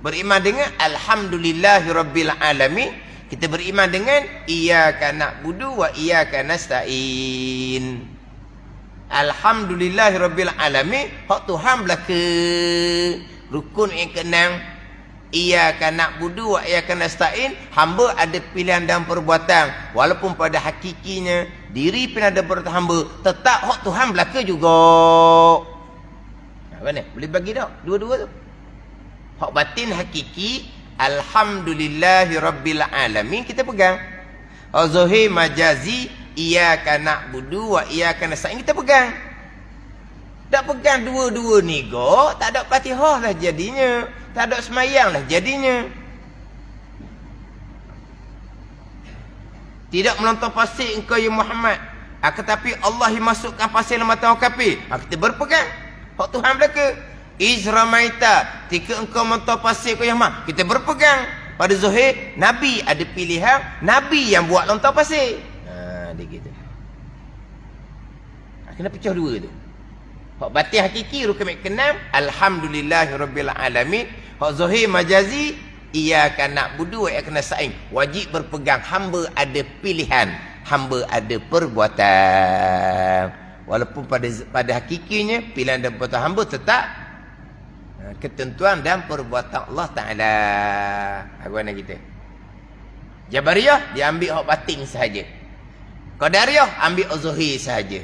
beriman dengan alhamdulillahirabbil alamin. Kita beriman dengan iyyaka na'budu wa iyyaka nasta'in. Alhamdulillahirabbil alamin, hak Tuhan belaka, rukun yang keenam. Iyyaka na'budu wa iyyaka nasta'in, hamba ada pilihan dan perbuatan, walaupun pada hakikinya diri pun ada perbuatan hamba, tetap hak Tuhan belaka juga. Mana boleh bagi tak dua-dua tu? Hak batin hakiki alhamdulillahirabbil alamin kita pegang. Hak zahir majazi iyyaka na'budu wa iyyaka nasta'in kita pegang. Tak pegang dua-dua ni go, tak ada Fatihah lah jadinya, tak ada semayang lah jadinya. Tidak melontar pasir engkau ya Muhammad, akan tapi Allah yang masukkan pasir dalam mata orang kafir. Kita berpegang hak Tuhan belaka. Izramaita, ketika engkau melontar pasir kau yang Muhammad, kita berpegang pada zahir. Nabi ada pilihan, Nabi yang buat lontar pasir. Dia gitu. Kena pecah dua tu. Hak batin hakiki rukun keenam alhamdulillahirabbil alamin. Hak zahir majazi Iyyaka na'budu wa iyyaka nasta'in. Wajib berpegang, hamba ada pilihan, hamba ada perbuatan. Walaupun pada hakikinya pilihan dan perbuatan hamba tetap ketentuan dan perbuatan Allah Taala. Apa nak kita? Jabariyah dia ambil hak batin sahaja. Qadariyah ambil hak zahir sahaja.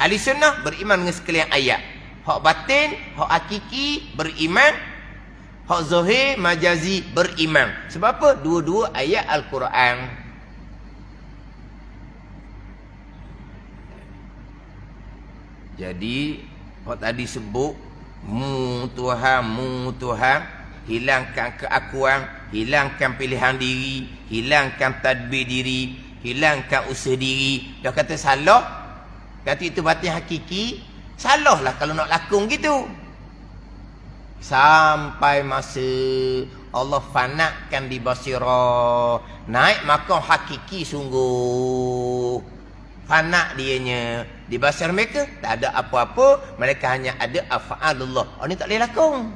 Ahli sunnah beriman dengan sekalian ayat. Hak batin, hak hakiki beriman, hak zahir majazi beriman. Sebab apa? Dua-dua ayat Al-Quran. Jadi hak tadi sebut mu Tuhan, hilangkan keakuan, hilangkan pilihan diri, hilangkan tadbir diri, hilangkan usaha diri. Dah kata salah, kata itu batin hakiki, salahlah kalau nak lakon gitu. Sampai masa Allah fanakkan di basirah, naik makam hakiki sungguh. Fanak dianya. Di basir mereka tak ada apa-apa, mereka hanya ada af'alullah. Ini tak boleh lakon.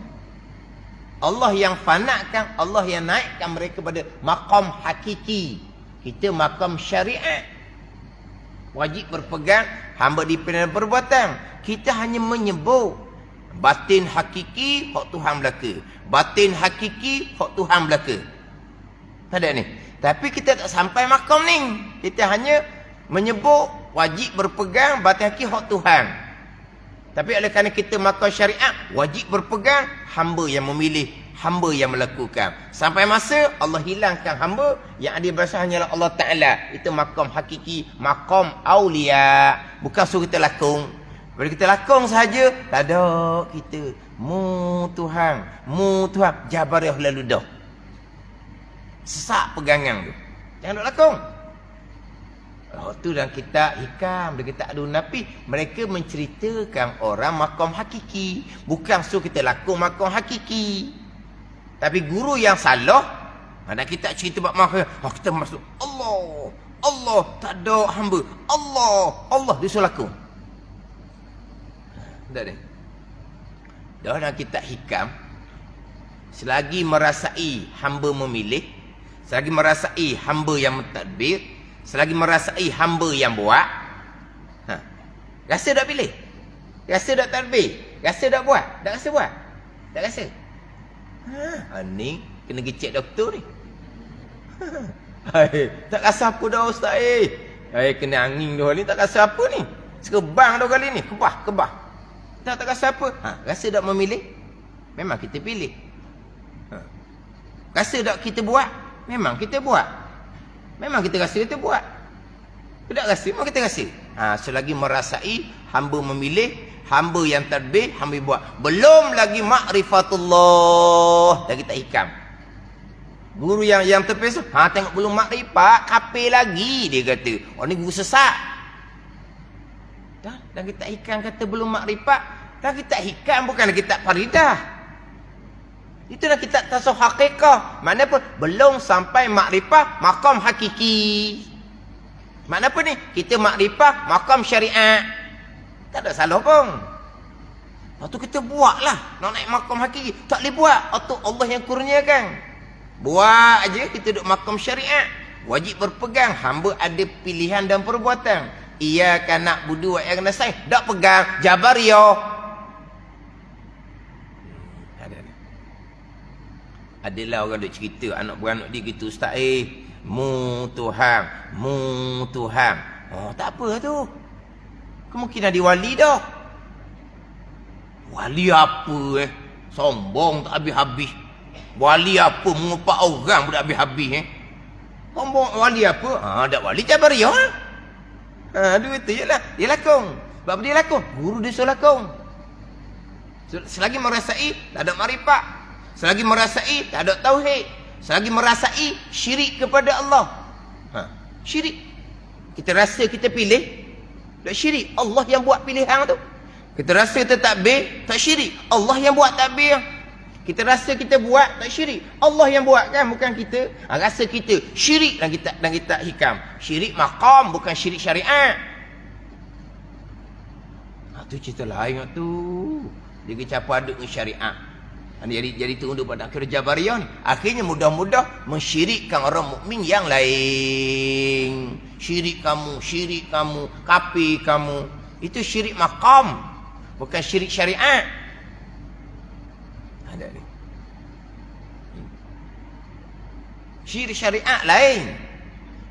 Allah yang fanakkan, Allah yang naikkan mereka pada makam hakiki. Kita makam syariat. Wajib berpegang, hamba dipilih perbuatan. Kita hanya menyebut batin hakiki, hak Tuhan belaka. Batin hakiki, hak Tuhan belaka. Tak ada ni. Tapi kita tak sampai makam ni. Kita hanya menyebut wajib berpegang batin hakiki, hak Tuhan. Tapi oleh kerana kita makam syariat, wajib berpegang, hamba yang memilih, hamba yang melakukan. Sampai masa Allah hilangkan hamba, yang ada berasa hanyalah Allah Ta'ala. Itu makam hakiki, makam awliya. Bukan suruh kita lakon. Bila kita lakon sahaja, tak ada kita. Mu Tuhan, Jabariyah lalu dah. Sesak pegangan tu. Jangan nak lakon. Oh, tu dalam kitab hikam, dalam kitab Adun Nafi, mereka menceritakan orang makam hakiki. Bukan suruh kita lakon makam hakiki. Tapi guru yang salah, ada kita cerita bab makam, kita masuk Allah, tak ada hamba. Allah dia suruh lakon. Tak ada. Dah dalam kitab hikam, selagi merasai hamba memilih, selagi merasai hamba yang mentadbir, selagi merasai hamba yang buat, rasa tak pilih? Rasa tak tadbir? Rasa tak buat? Tak rasa buat? Tak rasa? Ni kena gecek doktor ni. Tak rasa apa dah ustaz kena angin dah ni, tak rasa apa ni. Sekebang dah kali ni, kebah. Tak rasa apa? Rasa tak memilih? Memang kita pilih. Rasa tak kita buat? Memang kita buat. Memang kita rasa kita buat. Tidak rasa, memang kita rasa. Selagi merasai, hamba memilih, hamba yang tadbir, hamba buat. Belum lagi ma'rifatullah. Dan kita hikam. Guru yang terpesa, tengok belum makrifat, kapir lagi, dia kata. Oh, ni guru sesat. Dan kita hikam kata belum makrifat. Dan kita hikam bukan kitab faridah. Itulah kitab tasawuf hakikah. Mana pun belum sampai makrifah makam hakiki. Mana apa ni? Kita makrifah makam syariat. Tak ada salah pun. Lepas tu kita buatlah. Nak naik makam hakiki. Tak boleh buat. Atau Allah yang kurniakan. Buat aja kita duduk makam syariat. Wajib berpegang. Hamba ada pilihan dan perbuatan. Iyyaka na'budu wa iyyaka nasta'in. Tak pegang Jabariyah. Adalah orang duk cerita anak beranak dia gitu, ustaz mu Tuhan. Tak apa tu. Kemungkinan dia wali dah. Wali apa sombong tak habis-habis. Wali apa mengupak orang tak habis-habis Sombong wali apa? Dak wali Jabariyah. Dua tu je lah. Dia lakon. Sebab dia lakon? Guru dia suruh lakon. Selagi merasai, tak ada makrifat. Selagi merasai, tak ada tauhid. Selagi merasai, syirik kepada Allah. Syirik. Kita rasa kita pilih, tak syirik. Allah yang buat pilihan tu. Kita rasa kita takbir, tak syirik. Allah yang buat takbir. Kita rasa kita buat, tak syirik. Allah yang buat kan, bukan kita. Rasa kita syirik dan kita hikam. Syirik maqam, bukan syirik syariat. Tu cerita lain tu. Dia kecapa aduk dengan syariat. Jadi tunduk pada akidah Jabariyah ni. Akhirnya mudah-mudah mensyirikkan orang mukmin yang lain. Syirik kamu, kafir kamu. Itu syirik maqam, bukan syirik syariat. Ada ni. Syirik syariat lain.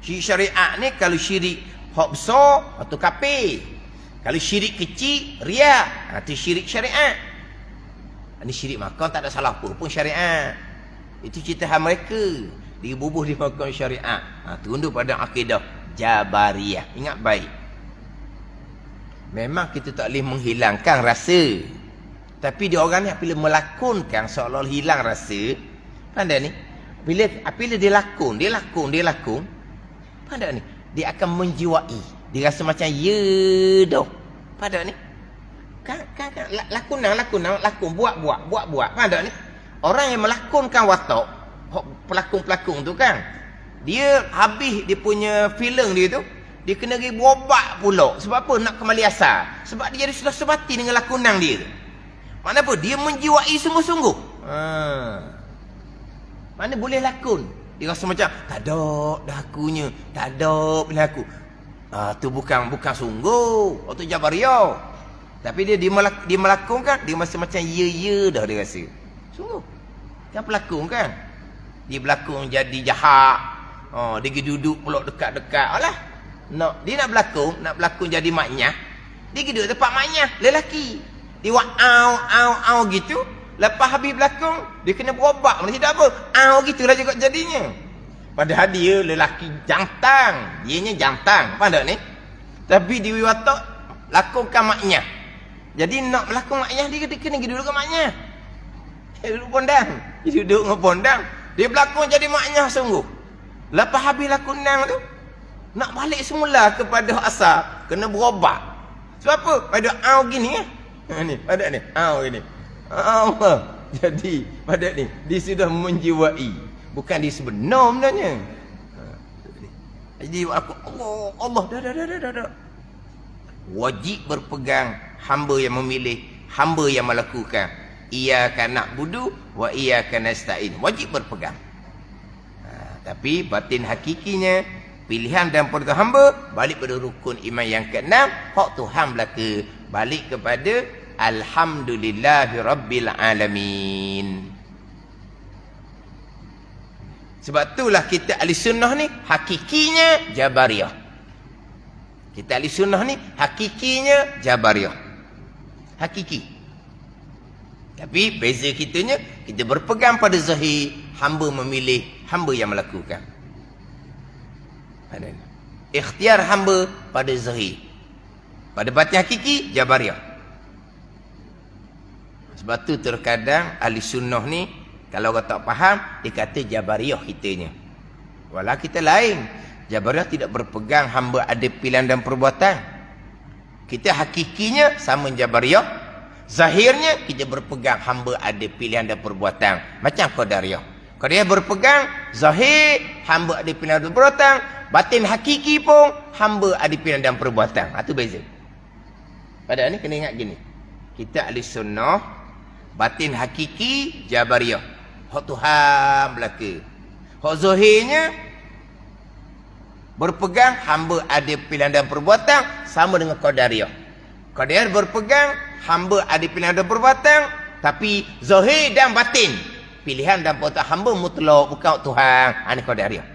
Syirik syariat ni kalau syirik hak besar atau kafir. Kalau syirik kecil, riya, itu syirik syariat. Ini syirik makam tak ada salah apa pun syariat. Itu cerita hal mereka. Dibubuh di makam syariat. Tunduk pada akidah Jabariyah. Ingat baik. Memang kita tak boleh menghilangkan rasa. Tapi dia orang ni bila melakonkan seolah-olah hilang rasa. Pandai ni. Bila dia lakon. Pandai ni. Dia akan menjiwai. Dia rasa macam ya dah. Pandai ni. Kan lakon, buat. Pandai ni. Orang yang melakonkan watak, pelakon-pelakon tu kan, dia habis dia punya filem dia tu, dia kena pergi berobat pula. Sebab apa? Nak kembali asal. Sebab dia jadi sudah sebati dengan lakonan dia. Mana apa? Dia menjiwai sungguh-sungguh. Mana boleh lakon? Dia rasa macam tak ada dah akunya, tak ada bila aku. Tu bukan sungguh. Itu Jabariyah. Tapi dia melakonkan, dia masa macam ya dah dia rasa. Sungguh. Kan pelakon kan? Dia berlakon jadi jahat. Dia pergi duduk pula dekat-dekat. Alah. Dia nak berlakon jadi maknya. Dia pergi duduk tempat maknya, lelaki. Dia buat au gitu. Lepas habis berlakon, dia kena berobat. Mana tidak apa. Gitulah juga jadinya. Padahal dia lelaki jantan. Dianya jantan. Pandai ni. Tapi dia watak lakonkan maknya. Jadi nak berlakon maknya, dia kena pergi duduk ke maknya. Dia duduk pondang. Dia duduk dengan pondang. Dia berlakon jadi maknya sungguh. Lepas habis lakonan tu, nak balik semula kepada asal, kena berobat. Sebab apa? Pada gini kan? Ni, pada ni. Gini. Jadi, pada ni, dia sudah menjiwai. Bukan dia sebenarnya. Jadi aku Allah dah. Wajib berpegang hamba yang memilih, hamba yang melakukan. Iyyaka na'budu wa iyyaka nasta'in. Wajib berpegang. Tapi batin hakikinya, pilihan dan perintah hamba balik pada rukun iman yang keenam, hak Tuhan belaka, balik kepada alhamdulillahi rabbil alamin. Sebab itulah kita ahli sunnah ni hakikinya Jabariyah. Kita ahli sunnah ni hakikinya Jabariyah. Hakiki. Tapi beza kitanya, kita berpegang pada zahir, hamba memilih, hamba yang melakukan. Ikhtiar hamba pada zahir. Pada batin hakiki, Jabariyah. Sebab tu terkadang ahli sunnah ni, kalau orang tak faham, dia kata Jabariyah kitanya. Walau kita lain. Jabariyah tidak berpegang hamba ada pilihan dan perbuatan. Kita hakikinya sama Jabariyah. Zahirnya kita berpegang hamba ada pilihan dan perbuatan. Macam Qadariyah. Qadariyah berpegang zahir, hamba ada pilihan dan perbuatan. Batin hakiki pun hamba ada pilihan dan perbuatan. Itu beza. Pada ni kena ingat gini. Kita ahli sunnah, batin hakiki Jabariyah. Hak Tuhan belaka. Hak zahirnya berpegang hamba ada pilihan dan perbuatan sama dengan Qadariyah. Qadariyah berpegang hamba ada pilihan dan perbuatan, tapi zahir dan batin pilihan dan perbuatan hamba mutlak, bukan Tuhan. Ini Qadariyah.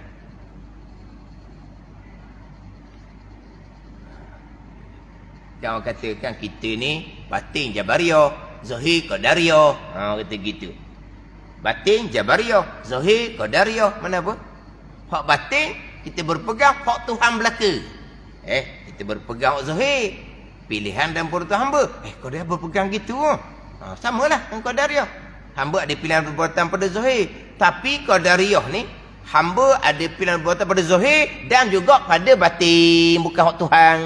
Jangan katakan kita ni batin Jabariyah, zahir Qadariyah. Kata gitu. Batin Jabariyah, zahir Qadariyah. Mana apa? Hak batin kita berpegang hak Tuhan belaka. Kita berpegang hak zahir, pilihan dan perbuatan hamba. Qadariyah berpegang gitu. Samalah dengan Qadariyah. Hamba ada pilihan perbuatan pada zahir. Tapi Qadariyah ni, hamba ada pilihan perbuatan pada zahir dan juga pada batin, bukan hak Tuhan.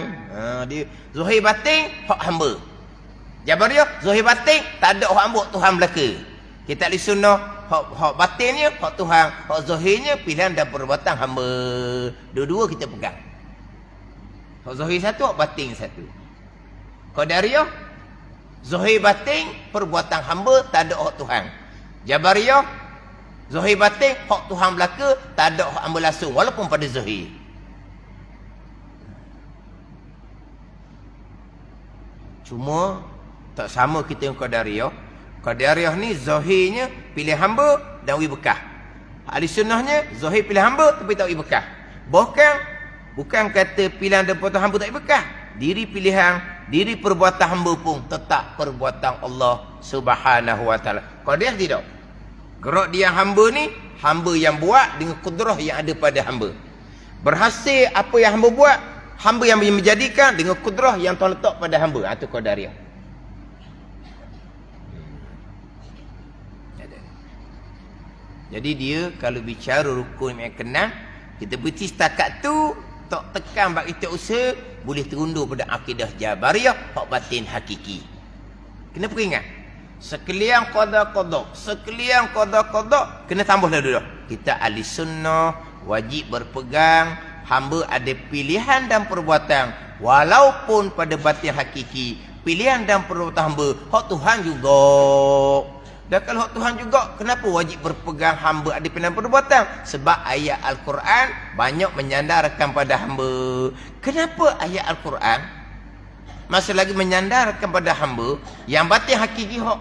Dia zahir batin hak hamba. Jabariyah zahir batin tak ada hak hamba, Tuhan belaka. Kita ahli sunnah, hak batinnya hak Tuhan, hak zahirnya pilihan dan perbuatan hamba. Dua-dua kita pegang. Hak zahir satu, hak batin satu. Qadariyah zahir batin perbuatan hamba tak ada hak Tuhan. Jabariyah, zahir batin, hak Tuhan belaka, tak ada hak hamba langsung, walaupun pada zahir. Cuma, tak sama kita yang Qadariyah. Qadariyah ni, zahirnya pilih hamba dan wi bekah. Ahli sunnahnya, zahir pilih hamba, tapi tak wi bekah. Bukan kata pilihan dan perbuatan hamba tak wi bekah. Diri pilihan, diri perbuatan hamba pun tetap perbuatan Allah Subhanahu wa taala. Qadariyah tidak. Gerak dia hamba ni, hamba yang buat dengan kudrah yang ada pada hamba. Berhasil apa yang hamba buat, hamba yang menjadikan dengan kudrah yang Tuhan letak pada hamba. Itu Qadariyah. Jadi dia kalau bicara rukun yang kenal, kita berhenti setakat tu, tak tekan bab kita usaha, boleh terundur pada akidah Jabariyah, hak batin hakiki. Kena peringat. Sekalian qada-qada, kena tambah dulu. Kita ahli sunnah, wajib berpegang, hamba ada pilihan dan perbuatan, walaupun pada batin hakiki, pilihan dan perbuatan hamba, hak Tuhan juga. Dan kalau hak Tuhan juga, kenapa wajib berpegang hamba ada pilihan perbuatan? Sebab ayat Al-Quran banyak menyandarkan pada hamba. Kenapa ayat Al-Quran masa lagi menyandarkan pada hamba, yang batin hakiki hak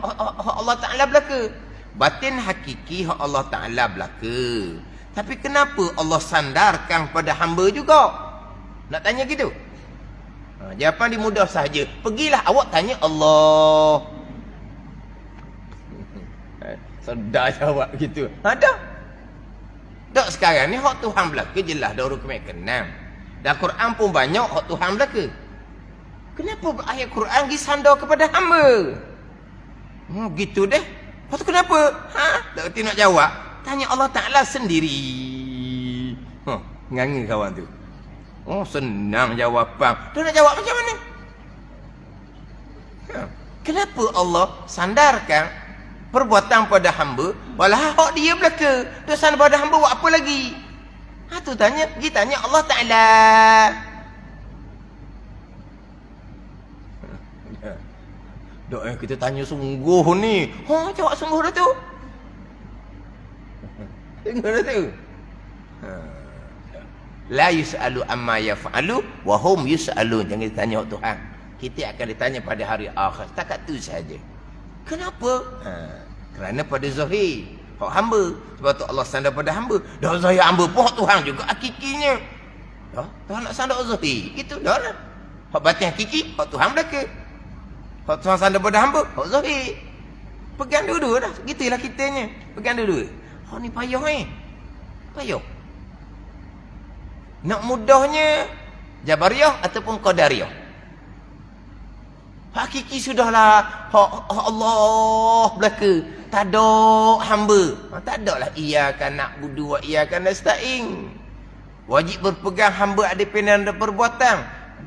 Allah Ta'ala belaka? Batin hakiki hak Allah Ta'ala belaka. Tapi kenapa Allah sandarkan pada hamba juga? Nak tanya gitu? Jawapan dia mudah sahaja. Pergilah awak tanya Allah. Sedar jawab gitu. Ada? Tak sekarang ni hak Tuhan belaka jelas dah rukun keenam. Dan Quran pun banyak hak Tuhan belaka. Kenapa ayat Quran pergi sandar kepada hamba? Gitu deh. Lepas tu kenapa? Tak kerti nak jawab. Tanya Allah Ta'ala sendiri. Nganga kawan tu. Senang jawapan. Dia nak jawab macam mana? Kenapa Allah sandarkan perbuatan pada hamba, walau hak dia belaka? Dia sandar pada hamba buat apa lagi? Tu tanya. Pergi tanya Allah Ta'ala. Kita tanya sungguh ni. Jawab sungguh dah tu. Sungguh dah tu. La yus'alu amma yaf'alu wa hum yus'alun. Jangan ditanya Tuhan. Kita akan ditanya pada hari akhir. Takat tu saja. Kenapa? Kerana pada zahir hak hamba. Sebab tu Allah sandar pada hamba. Dah zahir hamba pun hak Tuhan juga hakikinya. Tuhan nak sandar zahir. Itu dah lah. Hak batin hakiki, hak Tuhan belaka. Hak Tuhan sandar pada hamba, hak zahir. Pegang dua-dua dah. Gitulah kitanya. Pegang dua-dua. Ni payah Payah. Nak mudahnya Jabariyah ataupun Qadariyah. Hakiki sudahlah hak Allah belaka. Tak ada hamba. Tak ada lah iyyaka na'budu wa iyyaka nasta'in. Wajib berpegang hamba ada pilihan dan perbuatan.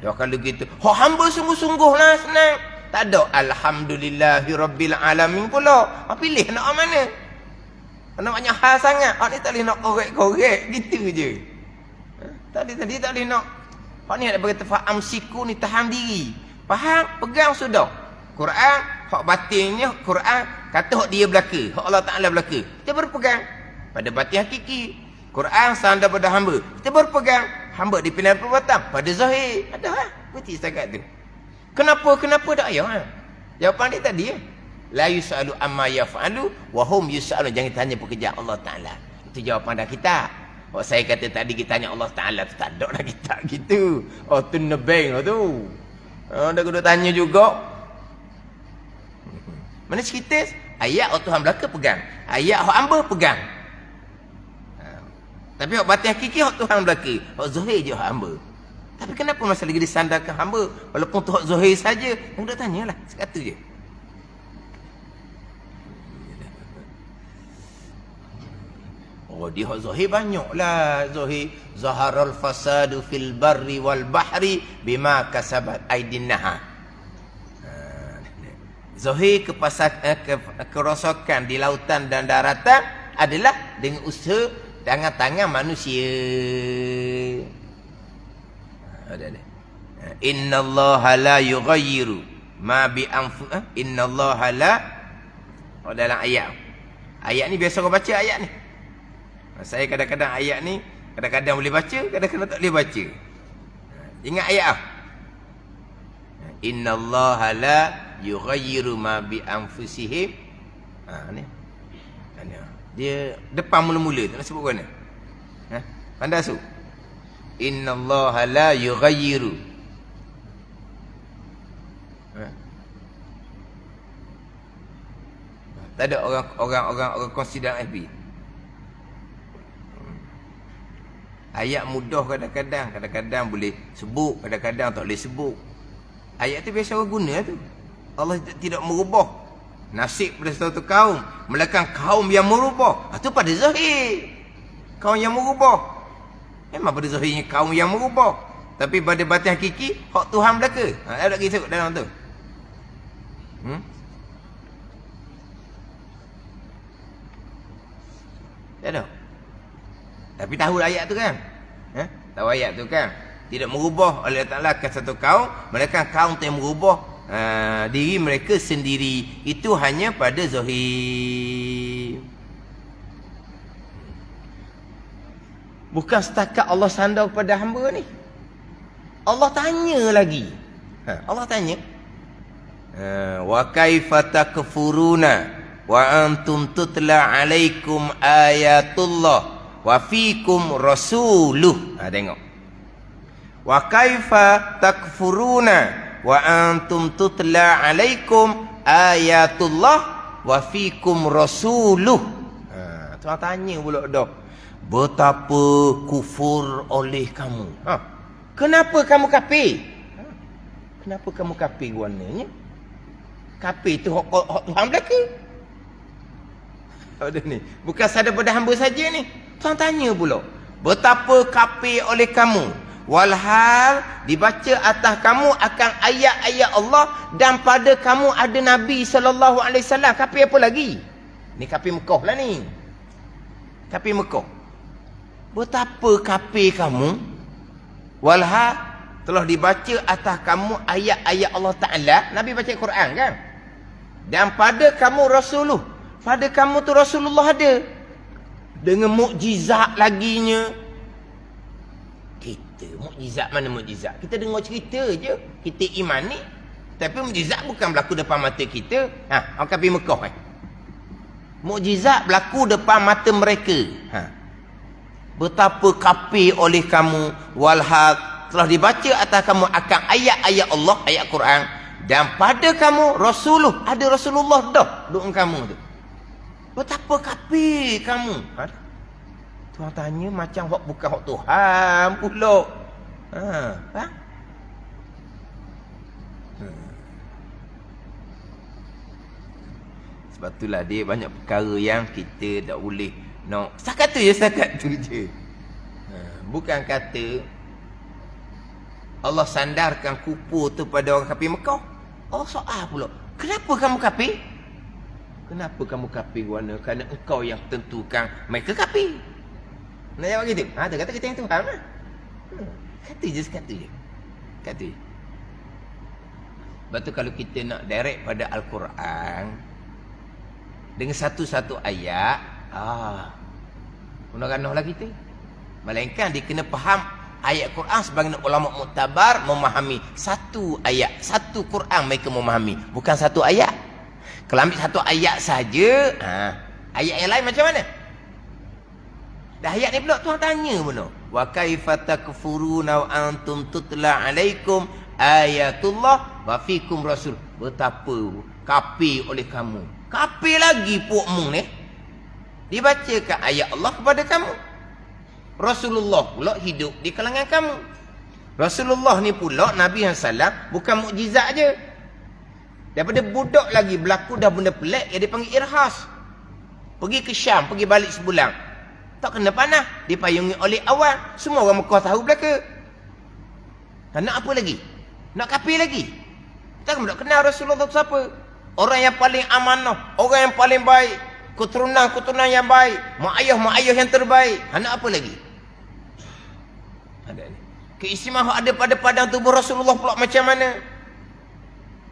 Dah kalau gitu, hak hamba sungguh-sungguhlah senang. Tak ada alhamdulillahirabbil alamin pula. Pilih nak mana? Namanya hal sangat. Ni tak boleh nak korek-korek gitu je. Tadi tak boleh nak. Hak ni ada berkata fa'am siku ni tahan diri. Faham? Pegang sudah. Quran, hak batinnya Quran kata hak dia belaka, hak Allah Ta'ala belaka. Kita berpegang pada batin hakiki. Quran sandar pada hamba. Kita berpegang hamba di pilihan perbuatan pada zahir. Ada lah. Berarti setakat tu. Kenapa tak payah? Jawapan dia tadi la yus'alu amma yaf'alu wa hum yus'alun. Jangan tanya pekerjaan Allah Ta'ala. Itu jawapan dah kita. Saya kata tadi kita tanya Allah Ta'ala, tak ada dah kita gitu. Tu nebeng lah tu. Dah kena tanya juga. Mana cerita? Ayat Tuhan belaka pegang. Ayat hak hamba pegang. Tapi hak batin hakiki hak Tuhan belaka. Hak zahir je hak hamba. Tapi kenapa masa lagi disandarkan hamba walaupun tu hak zahir saja? Yang dah tanyalah, sekata je. Dia hak zahir banyaklah. Zahir zaharal fasadu fil barri wal bahri bima kasabat aydin naha. Zahir kerosakan di lautan dan daratan adalah dengan usaha tangan-tangan manusia. Innallaha la yughayyiru ma bi innallaha la dalam ayat Ayat ni biasa orang baca ayat ni. Saya kadang-kadang ayat ni, kadang-kadang boleh baca, kadang-kadang tak boleh baca. Ingat ayat ah. Innallaha la yughayyiru ma bi anfusihim. Ni. Dia depan mula-mula tak nak sebut mana. Pandai su. Innallaha la yughayyiru. Tak ada orang consider FB. Ayat mudah kadang-kadang boleh sebut, kadang-kadang tak boleh sebut. Ayat tu biasa orang guna tu. Allah tidak merubah nasib pada satu kaum, melainkan kaum yang merubah. Itu pada zahir kaum yang merubah. Memang pada zahirnya kaum yang merubah, tapi pada batin hakiki hak Tuhan belaka. Ada tak kisah dalam tu? Tak ada. Tapi tahu ayat tu kan? Tahu ayat tu kan? Tidak merubah oleh Allah Ta'ala ke satu kaum, melainkan kaum yang merubah diri mereka sendiri. Itu hanya pada zahir. Bukan setakat Allah sandar kepada hamba ni. Allah tanya lagi. Allah tanya. Wa kaifa takfuruna wa antum tutla alaikum ayatullah wa fikum rasuluh. Tengok. Wa kaifa takfuruna wa antum tutla alaikum ayatullah wa fikum rasuluh. Tuan tanya pula dah. Betapa kufur oleh kamu. Kenapa kamu kafir? Kenapa kamu kafir warnanya? Kafir tu hak Tuhan belaka. Ada ni. Bukan sahaja pada hamba saja ni. Tuan tanya pula. Betapa kafir oleh kamu. Walhal dibaca atas kamu akan ayat-ayat Allah dan pada kamu ada Nabi SAW. Kafir apa lagi? Ni kafir Mekah lah ni. Kafir Mekah. Betapa kafir kamu. Walhal telah dibaca atas kamu ayat-ayat Allah Ta'ala. Nabi baca Quran kan? Dan pada kamu Rasulullah. Pada kamu tu Rasulullah ada. Dengan mukjizat laginya. Kita, mukjizat mana mukjizat? Kita dengar cerita je. Kita iman ni. Tapi mukjizat bukan berlaku depan mata kita. Orang kafir Mekah kan? Mukjizat berlaku depan mata mereka. Betapa kafir oleh kamu. Walhal telah dibaca atas kamu akan ayat-ayat Allah, ayat Quran. Dan pada kamu Rasulullah. Ada Rasulullah dah doa kamu tu. Betapa kafir kamu. Tuan tanya macam hak bukan hak Tuhan pula. Sebab itulah dia banyak perkara yang kita tak boleh setakat tu je. Bukan kata Allah sandarkan kufur tu pada orang kafir Mekah. Allah soal pula. Kenapa kamu kafir? Kenapa kamu kafir? Kerana engkau yang tentukan mereka kafir. Nak jawab gitu? Dia kata kita yang Tuhan lah. Kata je sekata je. Kata je. Sebab tu kalau kita nak direct pada Al-Quran dengan satu-satu ayat, guna-gana kita. Melainkan dia kena faham ayat Quran sebagai ulama muktabar memahami satu ayat, satu Quran mereka memahami, bukan satu ayat. Kalau ambil satu ayat saja, ayat yang lain macam mana? Dah ayat ni pula Tuhan tanya pula. Wa kaifa takfuruna wa antum tutla alaikum ayatullah wa fikum rasul. Betapa kafir oleh kamu. Kafir lagi puakmu ni. Dibacakan ayat Allah kepada kamu. Rasulullah pula hidup di kalangan kamu. Rasulullah ni pula Nabi SAW bukan mukjizat je. Daripada budak lagi berlaku dah benda pelik yang dipanggil irhas. Pergi ke Syam, pergi balik sebulan. Tak kena panah, dipayungi oleh awan. Semua orang Mekah tahu belaka. Nak apa lagi? Nak kafir lagi? Tak kenal Rasulullah tu siapa? Orang yang paling amanah, orang yang paling baik, keturunan yang baik, mak ayah yang terbaik. Nak apa lagi? Ada ni. Keistimewaan ada pada padang tubuh Rasulullah pula macam mana?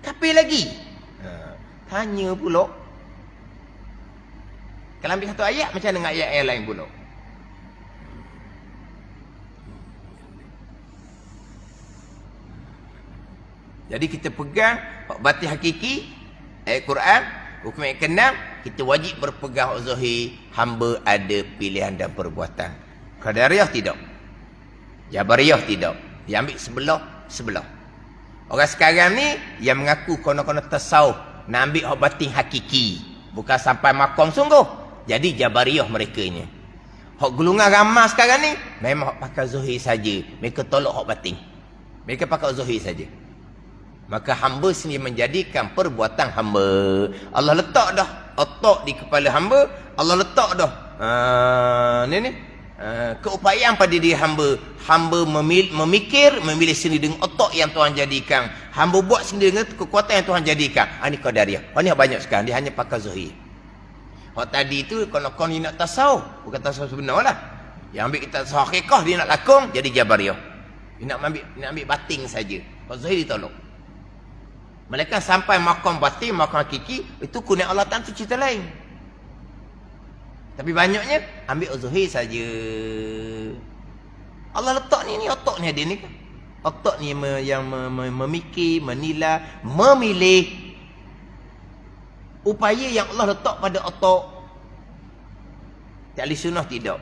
Kafir lagi? Tanya pula. Kalau ambil satu ayat, macam dengan ayat yang lain pula. Jadi kita pegang batin hakiki, ayat Quran, hukum yang keenam, kita wajib berpegang zahir, hamba ada pilihan dan perbuatan. Qadariyah tidak. Jabariyah tidak. Dia ambil sebelah. Orang sekarang ni yang mengaku kono-kono tasawuf, nak ambil batin hakiki, bukan sampai makom sungguh. Jadi Jabariyah mereka ni. Hak gulungan ramah sekarang ni memang hak pakai zahir saja. Mereka tolak hak batin. Mereka pakai zahir saja. Maka hamba sendiri menjadikan perbuatan hamba. Allah letak dah otak di kepala hamba. Allah letak dah keupayaan pada diri hamba. Hamba memikir, memilih sendiri dengan otak yang Tuhan jadikan. Hamba buat sendiri dengan kekuatan yang Tuhan jadikan. Ini Qadariyah. Ini banyak sekarang. Dia hanya pakai zahir. Hak tadi tu kalau kau ni nak tasawuf, bukan tasawuf sebenar lah. Yang ambil kita tasawuf hakikah, dia nak lakong, jadi Jabariyah. Dia nak ambil batin saja. Hak zahir ditolak. Mereka sampai makam batin, makam hakiki, itu kurnia Allah Ta'ala, itu cerita lain. Tapi banyaknya ambil zahir saja. Allah letak ni otak ni ada ni kan. Otak ni yang memikir, menilai, memilih. Upaya yang Allah letak pada otak. Ahli sunnah tidak.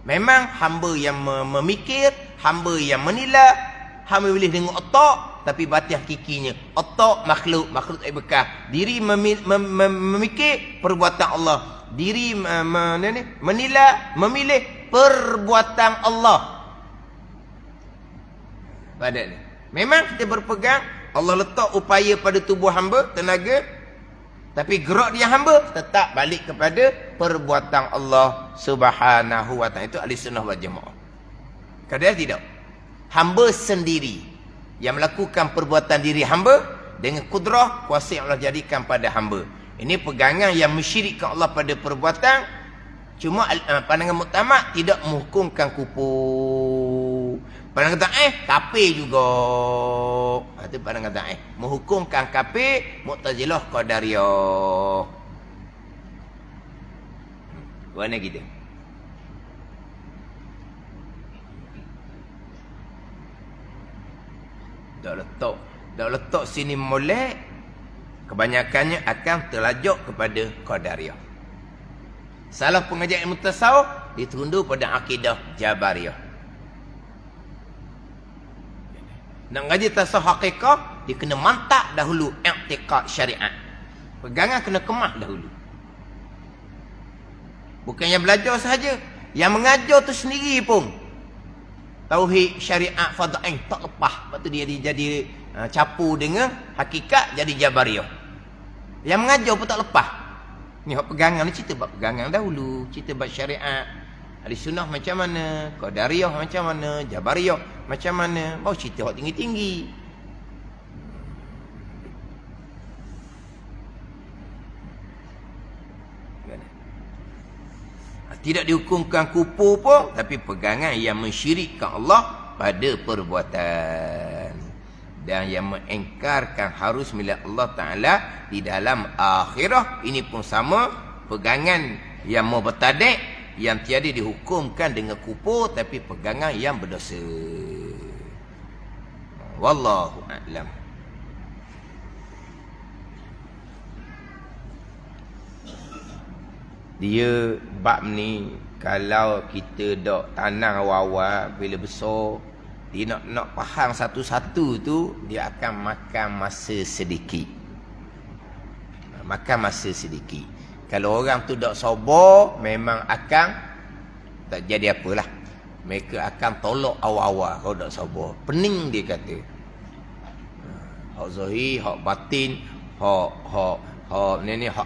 Memang hamba yang memikir, hamba yang menilai, hamba memilih dengan otak. Tapi batin hakikinya otak makhluk tak bekas. Diri memikir perbuatan Allah. Diri menilai, memilih perbuatan Allah. Pada ni. Memang kita berpegang Allah letak upaya pada tubuh hamba, tenaga. Tapi gerak dia hamba tetap balik kepada perbuatan Allah Subhanahu wa ta'ala. Itu ahli sunnah wal jamaah. Kadang tidak. Hamba sendiri yang melakukan perbuatan diri hamba dengan kudrah kuasa yang Allah jadikan pada hamba. Ini pegangan yang mensyirikkan Allah pada perbuatan. Cuma pandangan muktamad tidak menghukumkan kufur. Pandangan kafir juga. Itu pandangan menghukumkan kafir, Mu'tazilah, Qadariyah. Mana kita? Dah letak sini molek, kebanyakannya akan terlajuk kepada Qadariyah. Salah pengajian ilmu tasawuf ditundur pada akidah Jabariyah. Nak ngaji tasawuf hakikah, dia kena mantap dahulu i'tiqad syariat. Pegangan kena kemah dahulu. Bukan yang belajar sahaja, yang mengajar tu sendiri pun tauhid syariat fardhain tak lepas. Lepas tu dia jadi capu dengan hakikat, jadi Jabariyah. Yang mengajar pun tak lepas. Ni hak pegangan ni, cerita bab pegangan dahulu, cerita bab syariat. Ahli sunnah macam mana, Qadariyah macam mana, Jabariyah macam mana, baru cerita hak tinggi-tinggi. Tidak dihukumkan kufur pun, tapi pegangan yang mensyirikkan Allah pada perbuatan. Dan yang mengingkarkan harus milik Allah Ta'ala di dalam akhirah. Ini pun sama, pegangan yang mubtadi', yang tiada dihukumkan dengan kufur, tapi pegangan yang berdosa. Wallahu a'lam. Dia bab ni, kalau kita dok tanam awal-awal, bila besar dia nak faham satu-satu tu, dia akan makan masa sedikit. Makan masa sedikit. Kalau orang tu dok sabar, memang akan tak jadi apalah. Mereka akan tolak awal-awal kalau dok sabar. Pening dia kata. Hak zahir, hak batin, hak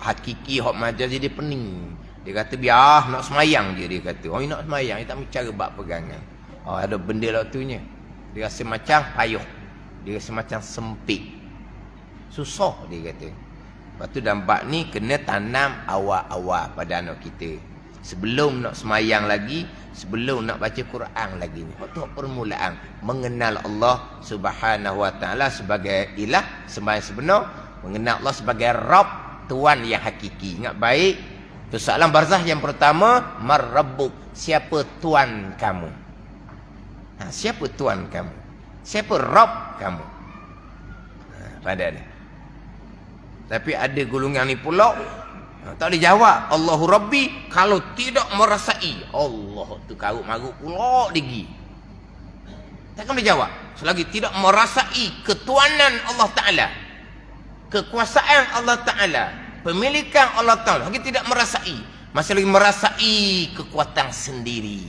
hakiki, hak majaz, dia pening. Dia kata biar nak semayang je, dia kata. Oh, nak semayang, dia tak bicara bab pegangan. Oh, ada benda waktunya. Dia rasa macam payuh. Dia rasa macam sempit. Susah, dia kata. Lepas tu dalam bab ni kena tanam awal-awal pada anak kita. Sebelum nak semayang lagi, sebelum nak baca Quran lagi ni. Waktu permulaan mengenal Allah Subhanahu wa ta'ala sebagai ilah sembahyang sebenar, mengenal Allah sebagai Rabb, Tuan yang hakiki. Ingat baik, Tu soalan barzah yang pertama, Mar-Rabbuk, siapa Tuan kamu? Siapa Tuan kamu? Siapa Rabb kamu? Pada ni. Tapi ada golongan ni pula, tak boleh jawab Allahu Rabbi kalau tidak merasai. Allah tu karut-marut pula lagi. Takkan boleh jawab selagi tidak merasai ketuanan Allah Ta'ala, kekuasaan Allah Ta'ala, pemilikan Allah Ta'ala. Lagi tidak merasai, masih lagi merasai kekuatan sendiri,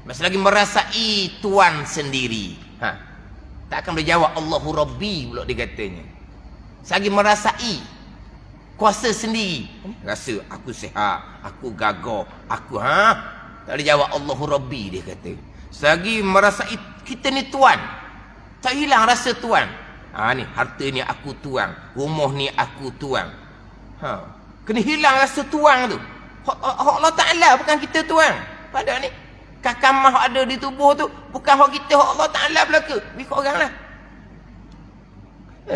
masih lagi merasai Tuan sendiri. Tak akan boleh jawab Allahu Rabbi pula dia katanya. Selagi merasai kuasa sendiri, rasa aku sihat, aku gagah, aku tak boleh jawab Allahu Rabbi dia kata. Selagi merasai kita ni Tuan, tak hilang rasa Tuan. Ni harta ni aku tuang, rumah ni aku tuang. Kena hilang rasa tuang tu. Hak Allah Ta'ala, bukan kita tuang. Pada ni kakamah ada di tubuh tu bukan hak kita, hak Allah Ta'ala belaka. Bikut orang lah.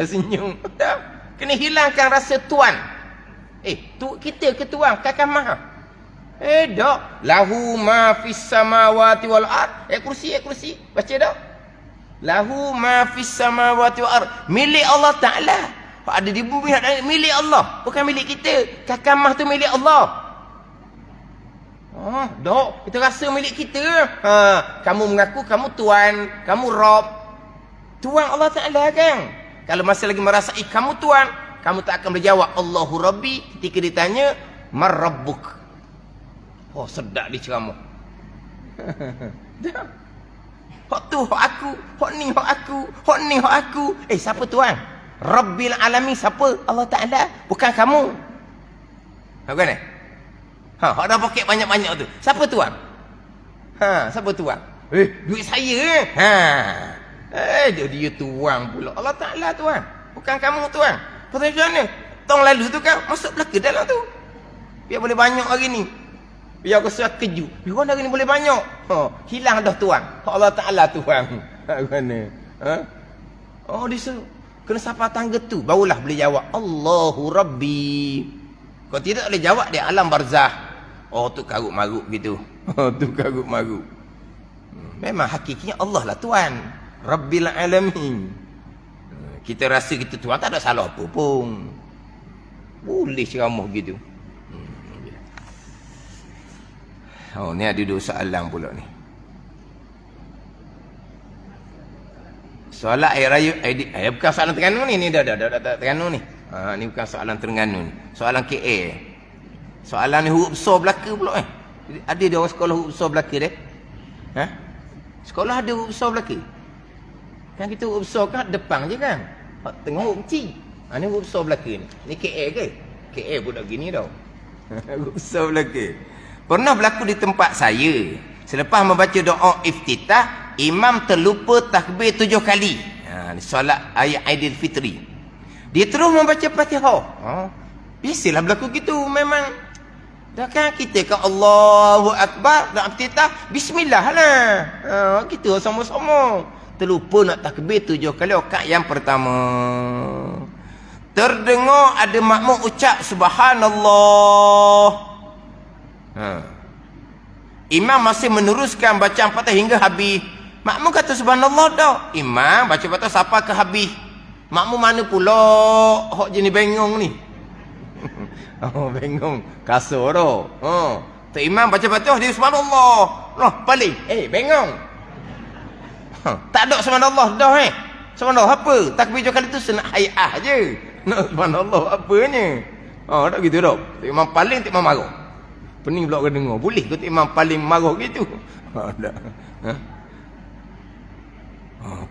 Senyum. Kena hilangkan rasa tuan. Kita ke tuan, kakamah. Tak. Lahu ma fis samawati wal ard. Kursi. Baca tak? Lahu ma fis samawati wal ard. Milik Allah Ta'ala. Ada di bumi, milik Allah. Bukan milik kita. Kakamah tu milik Allah. Dok, kita rasa milik kita. Kamu mengaku kamu Tuan, kamu Rabb. Tuan Allah Ta'ala kan. Kalau masih lagi merasai kamu Tuan, kamu tak akan berjawab Allahu Rabbi ketika ditanya Mar-Rabbuk. Sedap dia ceramah. Hak tu hak aku, hak ni hak aku, hak ni hak aku. Siapa Tuan? Rabbil Alamin. Siapa? Allah Ta'ala, bukan kamu. Bukan ni? Hak dah poket banyak-banyak tu. Siapa Tuan? Siapa Tuan? Duit saya. Dia Tuan pula. Allah Ta'ala Tuan, bukan kamu Tuan. Pasal macam mana? Tahun lalu tu kan masuk belaka dalam tu. Biar boleh banyak hari ni. Biar aku surat kejut. Biar hari ni boleh banyak. Hilang dah Tuan. Allah Ta'ala Tuan. Mana? Dia suruh kena sampai tangga tu barulah boleh jawab Allahu Rabbi. Kalau tidak boleh jawab dia alam barzah. Tu karut-marut gitu. Tu karut-marut. Memang hakikinya Allah lah Tuan, Rabbil Alamin. Kita rasa kita Tuan, tak ada salah apa pun. Boleh ceramah gitu. Ni ada dua soalan pula ni. Soalan air raya, bukan soalan Terengganu ni. Ni dah Terengganu ni. Ni bukan soalan Terengganu ni. Soalan KL. Soalan ni huruf besar belaka pula. Ada dia orang sekolah huruf besar belaka dia? Sekolah ada huruf besar belaka? Kan kita huruf besar kan depan je kan? Tengah huruf kecil. Ni huruf besar belaka ni. Ni KL ke? KL pun tak gini tau. Huruf besar belaka. Pernah berlaku di tempat saya. Selepas membaca doa iftitah, imam terlupa takbir 7 kali. Solat ayat Aidilfitri. Dia terus membaca Fatihah. Biasalah berlaku gitu memang. Dah kan kita kan Allahu Akbar nak iftitah, bismillah lah. Kita sama-sama. Terlupa nak takbir 7 kali rakaat yang pertama. Terdengar ada makmum ucap subhanallah. Imam masih meneruskan bacaan Fatihah hingga habis. Makmum kata subhanallah dah. Imam baca Fatihah sampai ke habis. Makmum mana pula hok jenis bengong ni? Bengong kasar dah. Tu imam baca Fatihah dia subhanallah. Balik. Bengong. Tak ada subhanallah dah Subhanallah apa? Takbir 7 kali tu senang hayah je. Nak subhanallah apanya? Tak gitu dah. Tu imam paling tak marah. Pening pula orang dengar. Boleh ke imam paling marah gitu? Tak.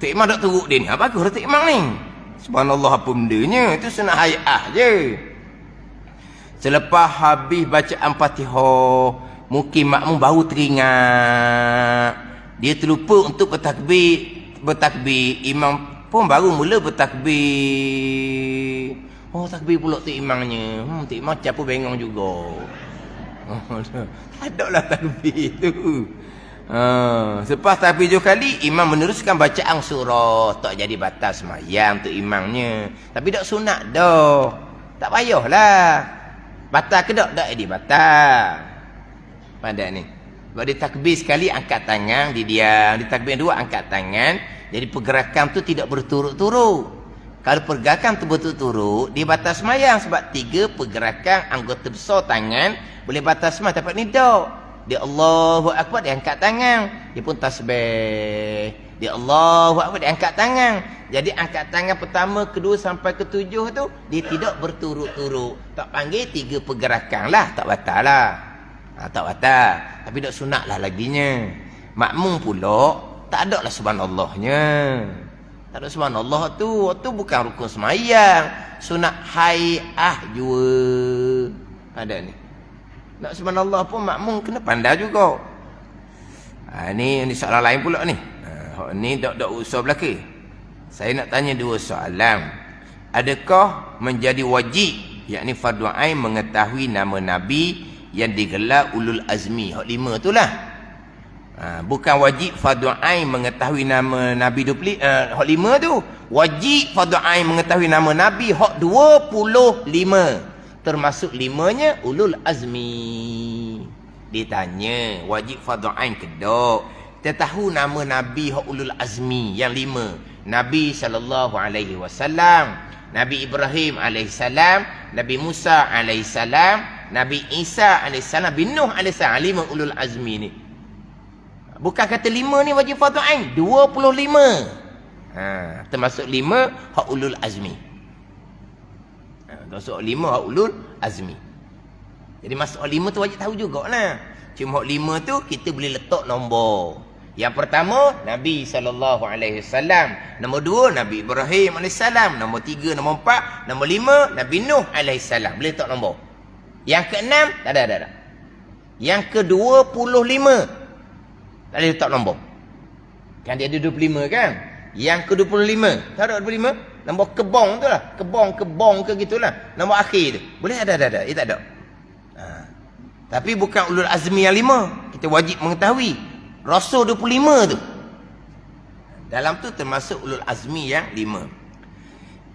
Tok imam tak teruk dia ni. Bagus tok imam ni. Subhanallah apa bendanya? Itu senang hayah je. Selepas habis bacaan Fatihah, mungkin makmum baru teringat. Dia terlupa untuk bertakbir. Imam pun baru mula bertakbir. Takbir pula tok imamnya. Tok imam macam pun bengong juga. Tak ada lah takbir tu. Selepas takbir 7 kali, imam meneruskan bacaan surah. Tak jadi batas sembahyang tu imamnya. Tapi tak sunat dah. Tak payahlah. Batal ke tak? Tak dia batal. Pada ni. Sebab dia takbir sekali angkat tangan, dia diam. Dia takbir dua angkat tangan. Jadi pergerakan tu tidak berturut-turut. Kalau pergerakan tu berturut-turut, dia batal semayang. Sebab 3 pergerakan anggota besar tangan boleh batal semayang. Tapi ni tak. Dia Allahu Akbar, dia angkat tangan. Dia pun tasbih. Dia Allahu Akbar, dia angkat tangan. Jadi angkat tangan pertama, kedua sampai ketujuh tu, dia tidak berturut-turut. Tak panggil 3 pergerakan lah. Tak batal lah. Tak batal. Tapi tak sunat lah laginya. Makmum pula, tak ada lah subhanallahnya. Tak ada subhanallah tu. Tu bukan rukun semayang. Sunat hai'ah jua. Ada ni. Nak subhanallah pun makmum kena pandai juga. Ni soalan lain pula ni. Ni tak usah belaka. Saya nak tanya 2 soalan. Adakah menjadi wajib, yakni fardu ain mengetahui nama Nabi yang digelar ulul azmi? Hak 5 tu lah. Bukan wajib fardu ain mengetahui nama Nabi 25. Hak 5 tu. Wajib fardu ain mengetahui nama Nabi hak 25. Termasuk 5-nya ulul azmi. Ditanya, wajib fardu ain ke tak? Kita tahu nama Nabi hak ulul azmi yang 5. Nabi SAW, Nabi Ibrahim AS, Nabi Musa AS, Nabi Isa AS, Nabi Nuh AS. 5 ulul azmi ni. Bukan kata 5 ni wajib fardu ain, 25. Termasuk 5 hak ulul azmi. Termasuk 5 hak ulul azmi. Jadi masuk 5 tu wajib tahu jugalah. Cuma hak 5 tu kita boleh letak nombor. Yang pertama Nabi SAW, nombor 2 Nabi Ibrahim AS, nombor 3, nombor 4, nombor 5 Nabi Nuh AS. Boleh letak nombor. Yang ke-6 tak ada. Yang ke-25 tak boleh letak nombor. Kan dia ada 25 kan? Yang ke-25 tak ada 25. Nombor kebong tu lah. Kebong ke gitulah. Nombor akhir tu. Boleh ada. Dia tak ada. Tapi bukan ulul azmi yang 5. Kita wajib mengetahui. Rasul 25 tu. Dalam tu termasuk ulul azmi yang 5.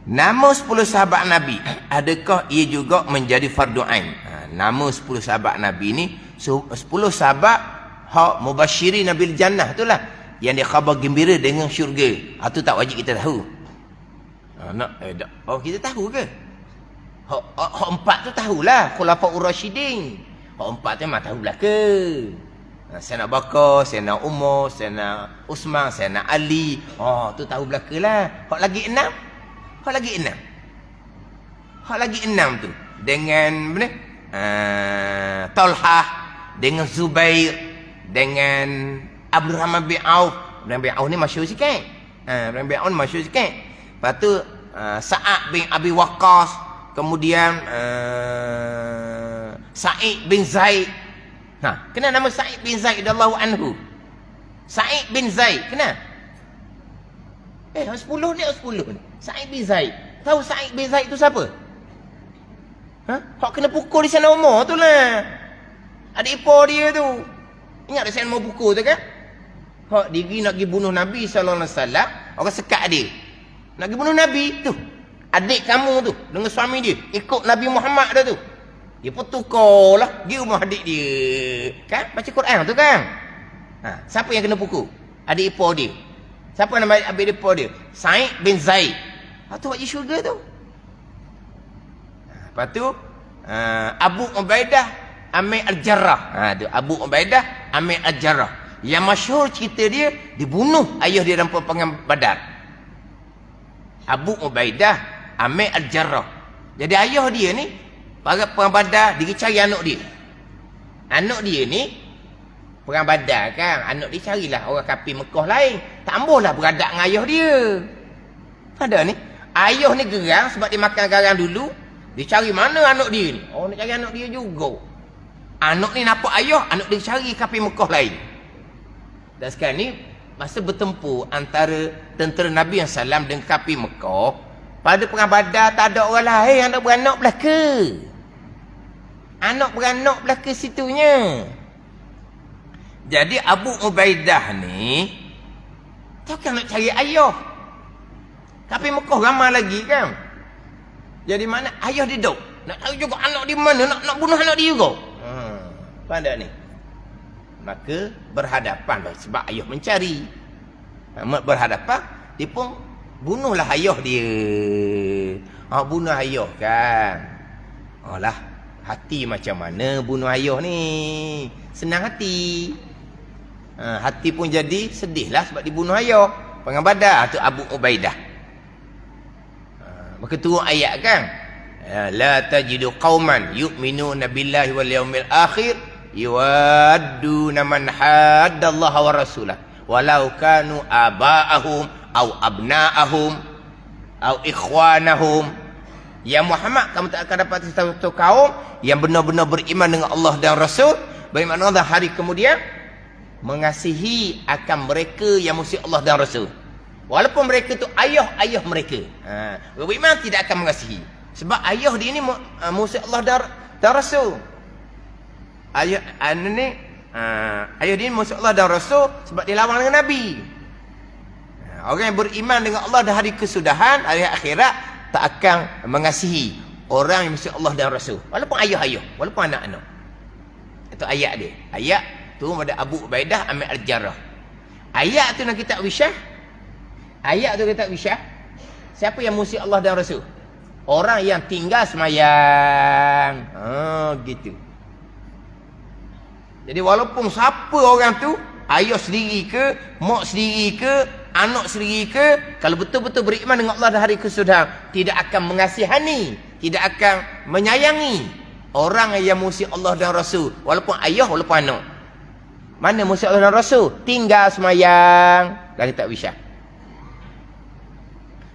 Nama 10 sahabat Nabi, adakah ia juga menjadi fardu ain? Nama 10 sahabat Nabi ni 10 sahabat hak mubasyirin bil jannah tu lah, yang dia khabar gembira dengan syurga. Tu tak wajib kita tahu. Kita tahu ke? Hak 4 tu tahulah, khulafaur rasyidin. Hak 4 tu memang tahu belaka. Sayyidina Abu Bakar, Sayyidina Umar, Sayyidina Uthman, Sayyidina Ali. Tu tahu belaka lah. Hak lagi 6? Hak lagi 6 tu. Dengan mana? Talhah, dengan Zubair, dengan Abdurrahman bin Auf. Abdurrahman bin Auf ni masyhur sikit. Abdurrahman bin Auf masyhur sikit. Lepas tu Sa'ad bin Abi Waqqas, kemudian Sa'id bin Zaid. Kena nama Sa'id bin Zaid radhiyallahu anhu. Sa'id bin Zaid kena. 10 ni 10 ni. Sa'id bin Zaid. Tahu Sa'id bin Zaid tu siapa? Hak kena pukul di sana Umar tu lah. Adik ipar dia tu. Ingat tak saya mau pukul tu kan? Hak dia nak pergi bunuh Nabi sallallahu alaihi wasallam, orang sekat dia. Nak pergi bunuh Nabi tu. Adik kamu tu dengan suami dia ikut Nabi Muhammad dah tu. Dia pun tukarlah pergi rumah adik dia. Kan? Baca Quran tu kan? Siapa yang kena pukul? Adik ipar dia. Siapa nama adik ipar dia? Sa'id bin Zaid. Tu wajib syurga tu. Lepas tu Abu Ubaidah Amir Al-Jarrah. Abu Ubaidah Amir Al-Jarrah. Yang masyhur cerita dia, dibunuh ayah dia dalam peperangan Badar. Abu Ubaidah Amir Al-Jarrah. Jadi ayah dia ni pada perang Badar, dia cari anak dia. Anak dia ni perang Badar kan, anak dia carilah orang kafir Mekah lain. Tak ambuhlah beradak dengan ayah dia. Pada ni, ayah ni gerang sebab dia makan garang dulu. Dia cari mana anak dia ni? Nak cari anak dia juga. Anak ni nampak ayah, anak dia cari kafir Mekah lain. Dan sekarang ni, masa bertempur antara tentera Nabi SAW dengan kafir Mekah, pada perang Badar tak ada orang lain yang nak beranak belaka. Anak beranak belaka situnya. Jadi Abu Ubaidah ni takkan nak cari ayah. Tapi Mekah ramai lagi kan. Jadi mana ayah dia duduk. Nak tahu juga anak di mana, nak bunuh anak dia juga. Faham tak ni? Maka berhadapan sebab ayah mencari. Berhadapan, dia pun bunuhlah ayah dia. Bunuh ayah kan. Lah, hati macam mana bunuh ayah ni? Senang hati. Hati pun jadi sedihlah sebab dibunuh ayah. Perang Badar tu Abu Ubaidah. Maka turun ayat kan, la tajidu qauman yu'minuna billahi wal yawmil akhir yuwadduna man haddallaha wa rasulah walau kanu aba'ahum aw abna'ahum aw ikhwanahum. Ya Muhammad, kamu tak akan dapat satu kaum yang benar-benar beriman dengan Allah dan Rasul, bagaimana hari kemudian mengasihi akan mereka yang musuh Allah dan Rasul, walaupun mereka tu ayah-ayah mereka. Beriman tidak akan mengasihi sebab ayah dia ni musuh Allah dan Rasul. Ayah dia ni musuh Allah dan Rasul sebab dia lawan dengan Nabi. Orang yang beriman dengan Allah dan hari kesudahan, hari akhirat, tak akan mengasihi orang yang musuh Allah dan Rasul, walaupun ayah-ayah, walaupun anak-anak. Itu ayat dia. Ayat tu pada Abu Ubaidah Amir Al-Jarrah. Ayat tu nak kitab Wisyah. Ayat tu kitab Wisyah. Siapa yang musuh Allah dan Rasul? Orang yang tinggal semayang. Gitu. Jadi walaupun siapa orang tu, ayah sendiri ke, mak sendiri ke, anak sendiri ke, kalau betul-betul beriman dengan Allah dan hari kesudahan, tidak akan mengasihani, tidak akan menyayangi orang yang musuh Allah dan Rasul, walaupun ayah, walaupun anak. Mana musuh Allah dan Rasul? Tinggal semayang. Kan kitab Wisyah.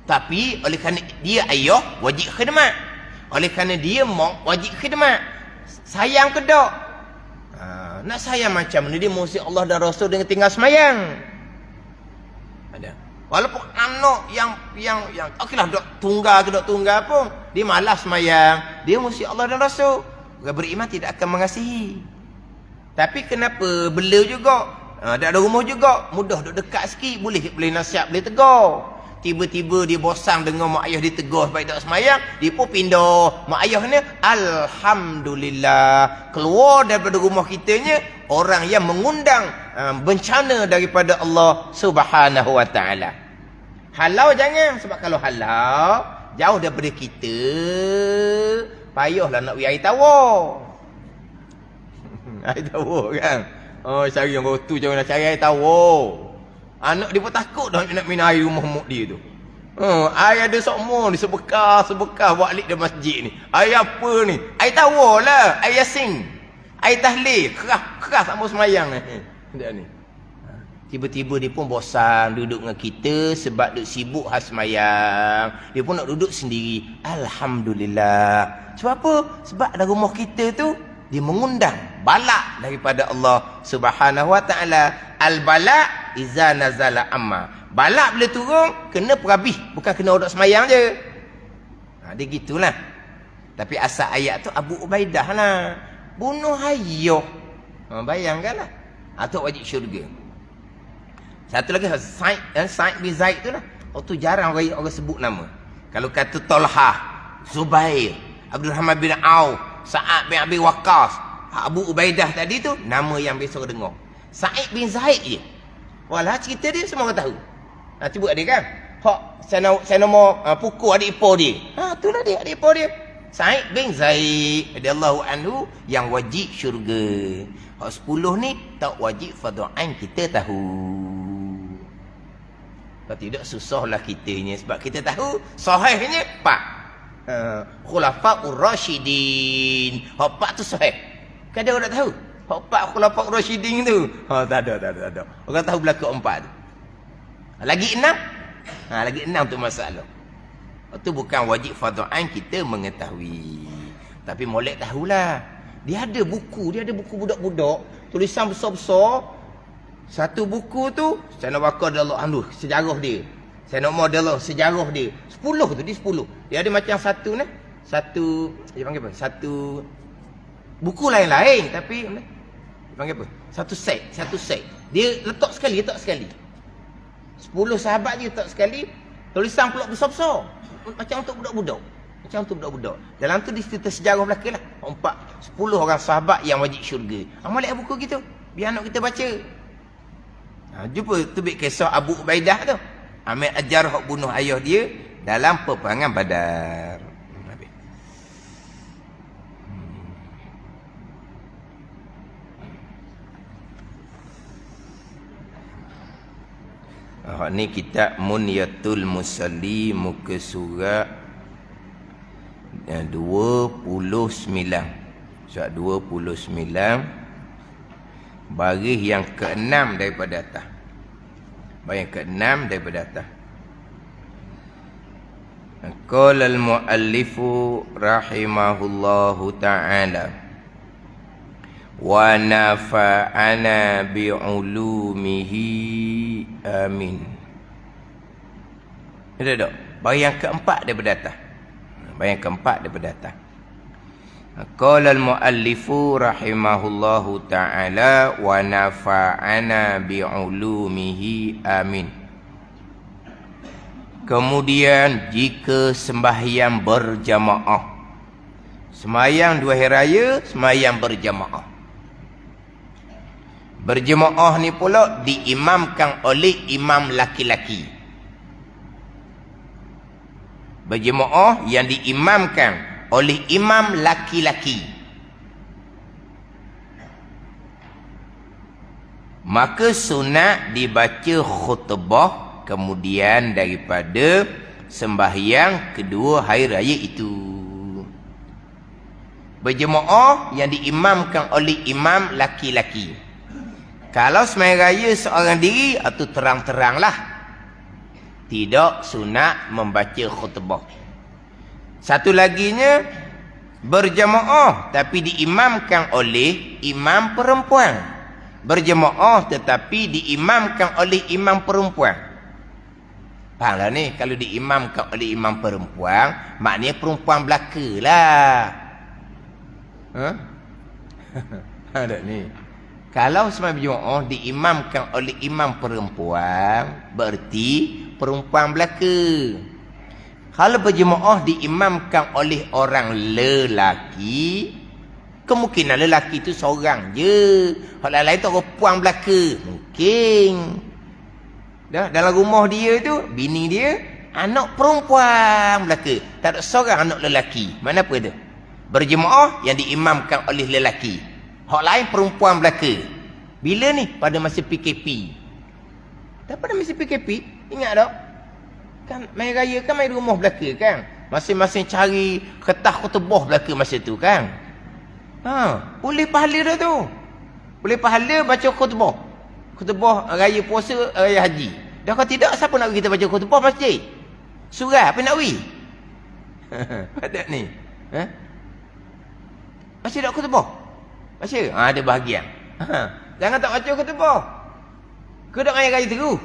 Tapi oleh kerana dia ayah, wajib khidmat. Oleh kerana dia mak, wajib khidmat. Sayang ke tak? Nak sayang macam mana dia musuh Allah dan Rasul dengan tinggal semayang? Ada. Walaupun anak yang okeylah dok tunggal ke dok tunggal pun, dia malas semayang, dia musuh Allah dan Rasul. Orang beriman tidak akan mengasihi. Tapi kenapa bela juga? Dah ada rumah juga, mudah duk dekat sikit, boleh nasihat, boleh tegur. Tiba-tiba dia bosan dengan mak ayah dia tegur sebab tak semayang, dia pun pindah. Mak ayah ni alhamdulillah keluar daripada rumah kitanya orang yang mengundang bencana daripada Allah Subhanahu wa taala. Halau jangan, sebab kalau halau jauh daripada kita, payahlah nak pergi air tawar. Air tawar kan. Cari yang rotu, jangan nak cari air tawar. Anak dia pun takut dah nak minum air rumah mak dia tu. Air ada semua ni, sebekah buat lik di masjid ni. Air apa ni? Air tawar lah, air yasin, air tahlil, keras tak mau semayang ni. Ni. Tiba-tiba dia pun bosan duduk dengan kita sebab duk sibuk has semayang. Dia pun nak duduk sendiri. Alhamdulillah. Sebab apa? Sebab dalam rumah kita tu dia mengundang balak daripada Allah Subhanahu wa taala. Al-bala iza nazala amma. Balak bila turun kena perhabis, bukan kena duduk semayang je. Dia gitulah. Tapi asal ayat tu Abu Ubaidah lah. Bunuh ayah. Bayangkanlah. Tu wajib syurga. Satu lagi Sa'id bin Zaid tu lah. Tu jarang orang sebut nama. Kalau kata Talha, Zubair, Abdul Rahman bin Auf, Sa'ad bin Abi Waqqas, Abu Ubaidah tadi tu nama yang biasa orang dengar. Sa'id bin Zaid je. Walah cerita dia semua orang tahu. Cuba dia kan. Saya mau pukul adik ipar dia. Itulah dia, adik ipar dia. Sa'id bin Zaid radhiyallahu anhu yang wajib syurga. 10 ni tak wajib fardhu ain, kita tahu. Kalau tidak susahlah kitanya sebab kita tahu sahihnya 4. Khulafaur Rasyidin. 4 tu sahih. Kan ada orang tak tahu? 4 Khulafaur Rasyidin tu. Tak ada. Orang tahu belakang 4 tu. Lagi 6? Lagi 6 tu masalah. Itu bukan wajib fardhu ain kita mengetahui. Tapi molek tahulah. Dia ada buku budak-budak, tulisan besar-besar. Satu buku tu Sayyidina Bakar radhiyallahu anhu, sejarah dia. Sayyidina Umar radhiyallahu sejarah dia. 10 tu, dia 10. Dia ada macam satu ni, dia panggil apa? Satu buku lain-lain tapi dia panggil apa? Satu set. Dia letak sekali. 10 sahabat je letak sekali. Tulisan pula besar-besar. Macam untuk budak-budak. Macam tu budak-budak. Dalam tu dicerita sejarah belaka lah. 10 orang sahabat yang wajib syurga. Amalik buku gitu. Biar anak kita baca. Jumpa tubik kisah Abu Ubaidah tu. Amir Ajar hak bunuh ayah dia dalam peperangan Badar. Ni kitab Munyatul Musalli, muka surat 29. Surat 29. Baris yang ke-6 daripada atas. Baris yang ke-6 daripada atas. Qala al-muallifu rahimahullahu ta'ala wa nafa'ana bi'ulumihi amin. Ada tak? Baris yang keempat daripada atas. Baris yang keempat daripada atas. Qala al-muallifu rahimahullahu ta'ala wa nafa'ana bi'ulumihi amin. Kemudian jika sembahyang berjamaah, sembahyang 2 hari raya, sembahyang berjamaah. Berjamaah ni pula diimamkan oleh imam laki-laki. Berjamaah yang diimamkan oleh imam laki-laki. Maka sunat dibaca khutbah kemudian daripada sembahyang kedua hari raya itu. Berjemaah yang diimamkan oleh imam laki-laki. Kalau sembahyang raya seorang diri, itu terang-teranglah tidak sunat membaca khutbah. Satu laginya, berjemaah tapi diimamkan oleh imam perempuan. Berjemaah tetapi diimamkan oleh imam perempuan. Fahamlah ni, kalau diimamkan oleh imam perempuan, maknanya perempuan belaka lah. Ada ni. Kalau sembahyang berjemaah diimamkan oleh imam perempuan, berarti perempuan belaka. Kalau berjemaah diimamkan oleh orang lelaki, kemungkinan lelaki tu seorang je. Kalau lain tu orang puan belaka. Mungkin. Dah, dalam rumah dia tu, bini dia, anak perempuan belaka. Tak ada seorang anak lelaki. Mana apa dia? Berjemaah yang diimamkan oleh lelaki. Hak lain perempuan belaka. Bila ni? Pada masa PKP. Dan pada masa PKP, ingat tak? Kan main raya kan main rumah belaka kan? Masing-masing cari kertas khutbah belaka masa tu kan? Boleh pahala dah tu. Boleh pahala baca khutbah. Khutbah raya puasa, raya haji. Dah kalau tidak, siapa nak kita baca khutbah masjid? Surah apa nak beri? Ada ni. Baca tak khutbah? Baca? Ada bahagian. Jangan tak baca khutbah. Kau tak raya raya terus.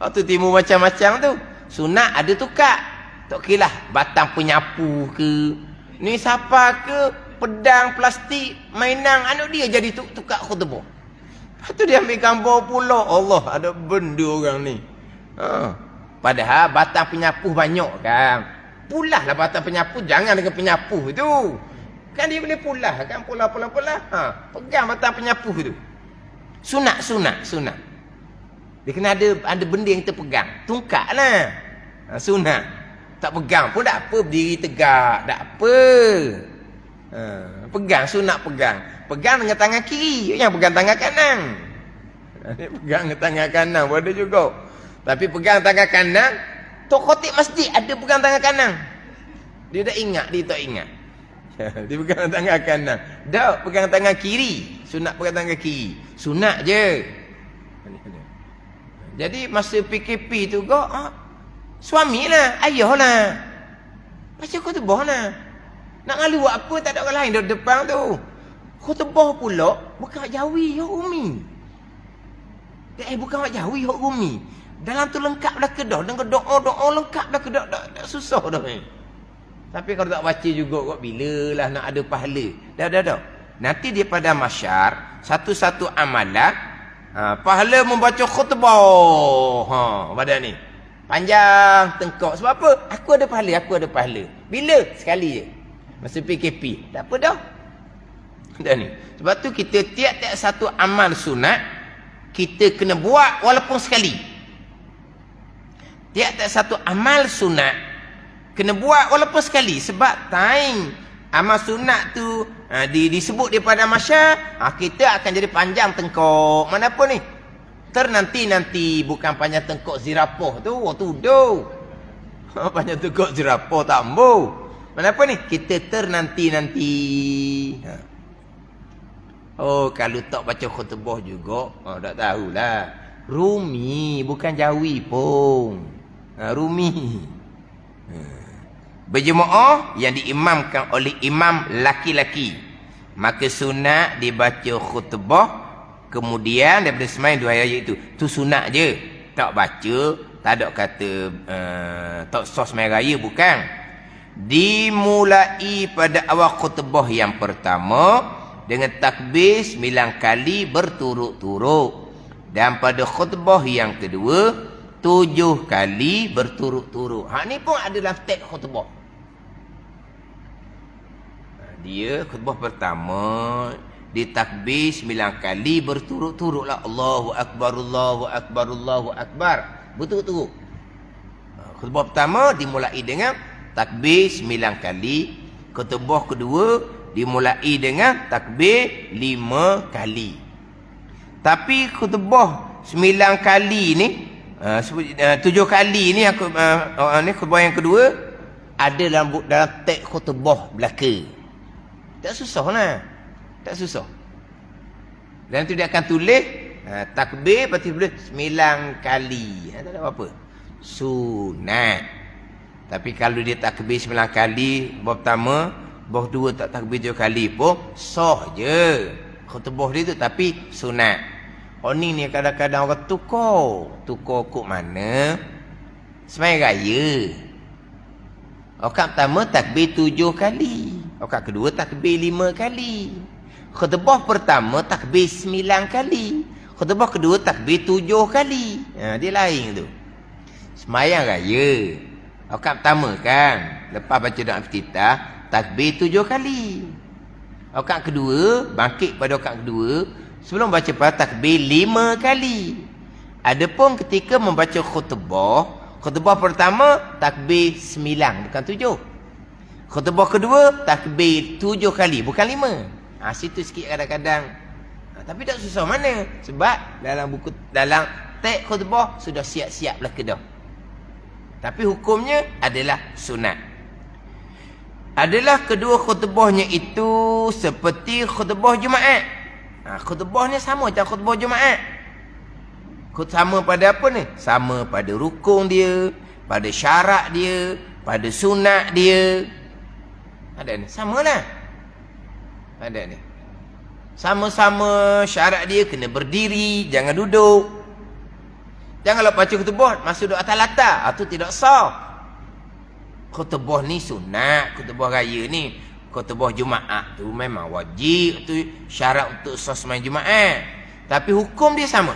Waktu timbul macam-macam tu. Sunat ada tukar. Tak kira lah batang penyapu ke, ni siapa ke, pedang, plastik, mainan anak dia jadi tukar khutbah. Lepas tu dia ambil gambar pula. Allah, ada benda orang ni. Padahal batang penyapu banyak kan. Pulah lah batang penyapu, jangan dengan penyapu tu. Kan dia boleh pulah kan, pulah. Pegang batang penyapu tu. Sunat. Dia kena ada benda yang kita pegang. Tungkak lah. Sunat. Tak pegang pun tak apa, berdiri tegak, tak apa. Pegang, sunat pegang. Pegang dengan tangan kiri, jangan pegang tangan kanan. Pegang dengan tangan kanan pun ada juga. Tapi pegang tangan kanan, tok khotib masjid ada pegang tangan kanan. Dia dah ingat, dia tak ingat. Dia pegang tangan kanan. Dah pegang tangan kiri, sunat pegang tangan kiri. Sunat je. Jadi masa PKP tu kau, suami lah, ayah lah. Baca khutbah lah. Nak ngalu buat apa, tak ada orang lain di depan tu. Khutbah pula bukan Jawi, hak Umi. Bukan hak Jawi, hak Umi. Dalam tu lengkap dah ke dah. Dengan doa-doa lengkap dah ke dah. Tak susah dah. Tapi kalau tak baca juga kok, bilalah nak ada pahala. Dah. Nanti daripada masyar, satu-satu amalan, pahala membaca khutbah. Pada ni. Panjang tengkok. Sebab apa? Aku ada pahala. Bila? Sekali je. Masa PKP. Tak apa dah. Dah ni. Sebab tu kita tiap-tiap satu amal sunat, kita kena buat walaupun sekali. Tiap-tiap satu amal sunat, kena buat walaupun sekali. Sebab time amal sunat tu disebut daripada masyarakat, kita akan jadi panjang tengkok. Mana apa ni? Nanti bukan panjang tengkok zirapah tu. Waktu duduk. Panjang tengkok zirapah tak ambuh. Mana apa ni? Kita nanti. Oh, kalau tak baca khutbah juga, tak tahulah. Rumi, bukan Jawi pun. Rumi. Berjemaah yang diimamkan oleh imam laki-laki. Maka sunat dibaca khutbah, kemudian daripada semain 2 ayat itu. Tu sunat je. Tak baca, tak ada kata tak sah semain raya, bukan. Dimulai pada awal khutbah yang pertama dengan takbir 9 kali berturut-turut, dan pada khutbah yang kedua 7 kali berturut-turut. Ni pun adalah teks khutbah. Dia khutbah pertama ditakbir 9 kali berturut-turut lah. Allahu Akbar, Allahu Akbar, Allahu Akbar. Berturut-turut. Khutbah pertama dimulai dengan takbir 9 kali. Khutbah kedua dimulai dengan takbir 5 kali. Tapi khutbah 9 kali ni, 7 kali ni aku ni khutbah yang kedua ada dalam teks khutbah belaka. Tak susah lah. Tak susah. Dan tu dia akan tulis takbir berarti boleh 9 kali. Tak ada apa-apa. Sunat. Tapi kalau dia takbir 9 kali, bab pertama, bab 2 tak takbir 7 kali pun sah je khutbah dia tu, tapi sunat. Ni kadang-kadang orang tukar kok mana sembahyang raya. Rakaat pertama takbir 7 kali, rakaat kedua takbir 5 kali. Khutbah pertama takbir 9 kali, khutbah kedua takbir 7 kali. Dia lain tu. Sembahyang raya rakaat pertama kan, lepas baca doa iftitah takbir 7 kali. Rakaat kedua, bangkit pada rakaat kedua, sebelum baca pada takbir 5 kali. Adapun ketika membaca khutbah pertama takbir 9 bukan 7. Khutbah kedua takbir 7 kali bukan 5. Situ sikit kadang-kadang. Tapi tak susah mana, sebab dalam teks khutbah sudah siap-siap belaka dah. Tapi hukumnya adalah sunat. Adalah kedua khutbahnya itu seperti khutbah Jumaat. Khutbahnya sama macam khutbah Jumaat. Sama pada apa ni? Sama pada rukun dia, pada syarat dia, pada sunat dia. Ada ni, samalah. Ada ni. Sama-sama syarat dia kena berdiri, jangan duduk. Janganlah baca khutbah masa duduk atas latar. Itu tidak sah. Khutbah ni sunat, khutbah raya ni. Khutbah Jumaat tu memang wajib, tu syarat untuk sah sembahyang Jumaat. Tapi hukum dia sama.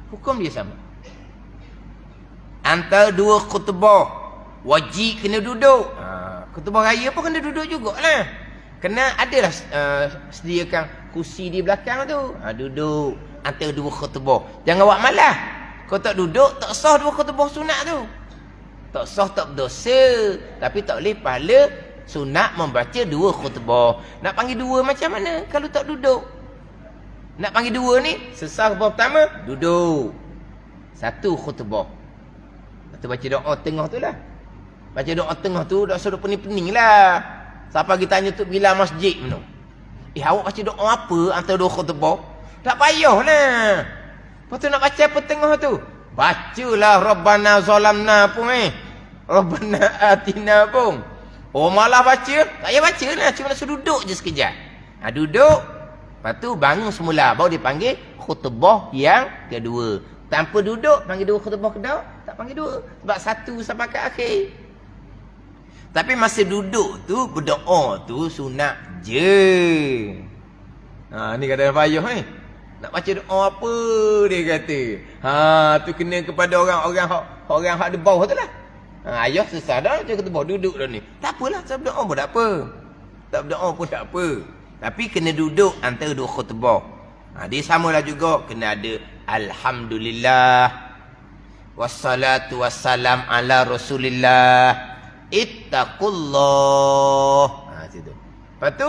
Hukum dia sama. Antara dua khutbah wajib kena duduk. Khutbah raya pun kena duduk jugalah. Kena adalah sediakan kursi di belakang tu. Duduk antara dua khutbah. Jangan buat malah. Kau tak duduk, tak sah dua khutbah sunat tu. Tak sah, tak berdosa. Tapi tak boleh pahala sunat membaca dua khutbah. Nak panggil dua macam mana kalau tak duduk? Nak panggil dua ni, sesah khutbah pertama, duduk. Satu khutbah. Lepas tu baca doa tengah tu lah. Baca doa tengah tu, dah suruh pening-pening lah. Siapa kita tanya tu bila masjid mana? Awak baca doa apa antara dua khutbah? Tak payah lah. Lepas tu nak baca apa tengah tu? Bacalah Rabbana zalamna pun Rabbana atina pun. Oh malah baca? Tak payah baca lah. Cuma nak suruh duduk je sekejap. Duduk. Lepas tu bangun semula. Baru dipanggil khutbah yang kedua. Tanpa duduk, panggil dua khutbah kedua. Tak panggil dua. Sebab satu sampai ke akhir. Tapi masa duduk tu, berdoa tu sunat je. Ni kadang payah ni. Nak baca doa apa dia kata. Tu kena kepada orang hak di bawah tu lah. Ayah susah dah macam kata duduk dah ni. Tak apalah, saya berdoa pun tak apa. Tak berdoa pun tak apa. Tapi kena duduk antara dua khutbah. Dia samalah juga kena ada alhamdulillah wassalatu wassalam ala rasulillah ittaqullah. Situ. Lepas tu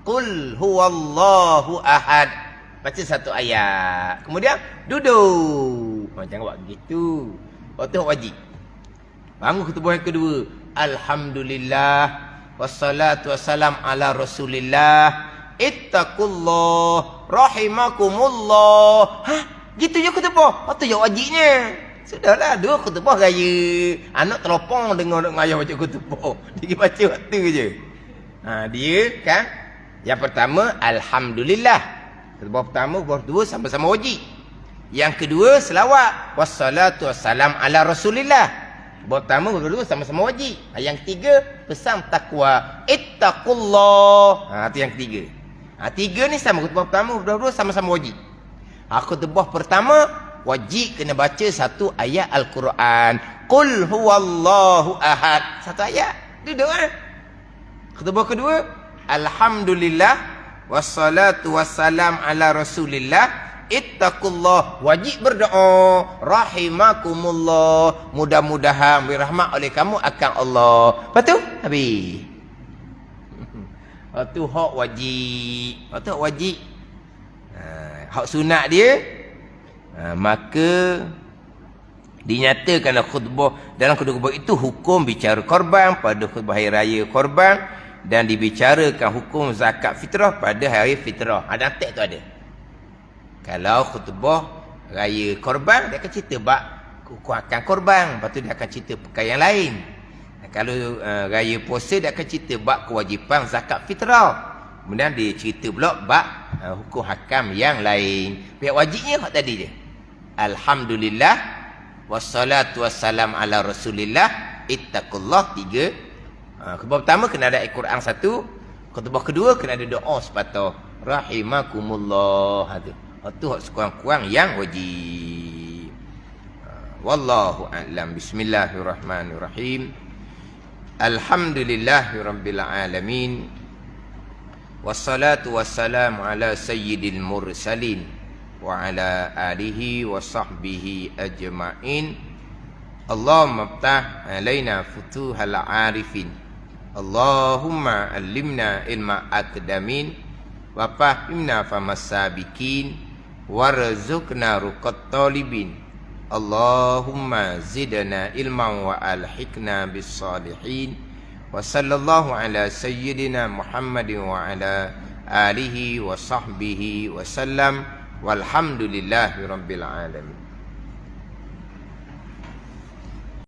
qul huwallahu ahad. Baca satu ayat. Kemudian duduk. Jangan buat begitu. Waktu wajib. Bangun khutbah yang kedua. Alhamdulillah wassalatu wassalam ala rasulillah ittaqullah rahimakumullah. Gitu je khutbah. Waktu je wajibnya. Sudahlah, dua khutbah raya. Anak teropong dengar ayah baca khutbah. Dia baca waktu je. Dia kan. Yang pertama alhamdulillah. Khutbah pertama, khutbah kedua sama-sama wajib. Yang kedua selawat. Wassalatu wassalam ala rasulillah. Khutbah pertama, khutbah kedua sama-sama wajib. Yang ketiga pesan takwa. Ittaqullah. Itu yang ketiga. Tiga ni sama. Khutbah pertama, khutbah kedua sama-sama wajib. Khutbah pertama wajib kena baca satu ayat Al-Quran. Qul huwallahu ahad. Satu ayat. Duduk kan. Khutbah kedua alhamdulillah wassalatu wassalam ala rasulillah ittaqullah. Wajib berdoa rahimakumullah. Mudah-mudahan dirahmat oleh kamu akan Allah. Lepas tu habis. Lepas tu hak wajib. Lepas tu hak wajib. Hak sunat dia. Maka dinyatakan dalam khutbah itu hukum bicara korban pada khutbah hari raya korban. Dan dibicarakan hukum zakat fitrah pada hari fitrah. Ada teks tu ada. Kalau khutbah raya korban, dia akan cerita bab kekuatan korban. Lepas tu dia akan cerita perkara yang lain. Kalau raya puasa, dia akan cerita bab kewajipan zakat fitrah. Kemudian dia cerita pula bab hukum hakam yang lain. Pihak wajibnya hak tadi je. Alhamdulillah wassalatu wassalam ala rasulillah ittaqullah. Tiga. Khutbah pertama kena ada Al-Quran satu. Khutbah kedua kena ada doa sepatah. Rahimakumullah. Itu sekurang-kurang yang wajib. Wallahu a'lam. Bismillahirrahmanirrahim. Alhamdulillahirabbil alamin. Wassalatu wassalamu ala sayyidil mursalin wa ala alihi wa sahbihi ajma'in. Allahumma ftah alaina futuhal arifin. Allahumma allimna ilma akdamin wa fahimna famasabikin warzuqna ruqat talibin. Allahumma zidna ilman wa alhiqna bis salihin. Wa sallallahu ala sayyidina Muhammadin wa ala alihi wa sahbihi wa sallam. Walhamdulillahi rabbil alamin.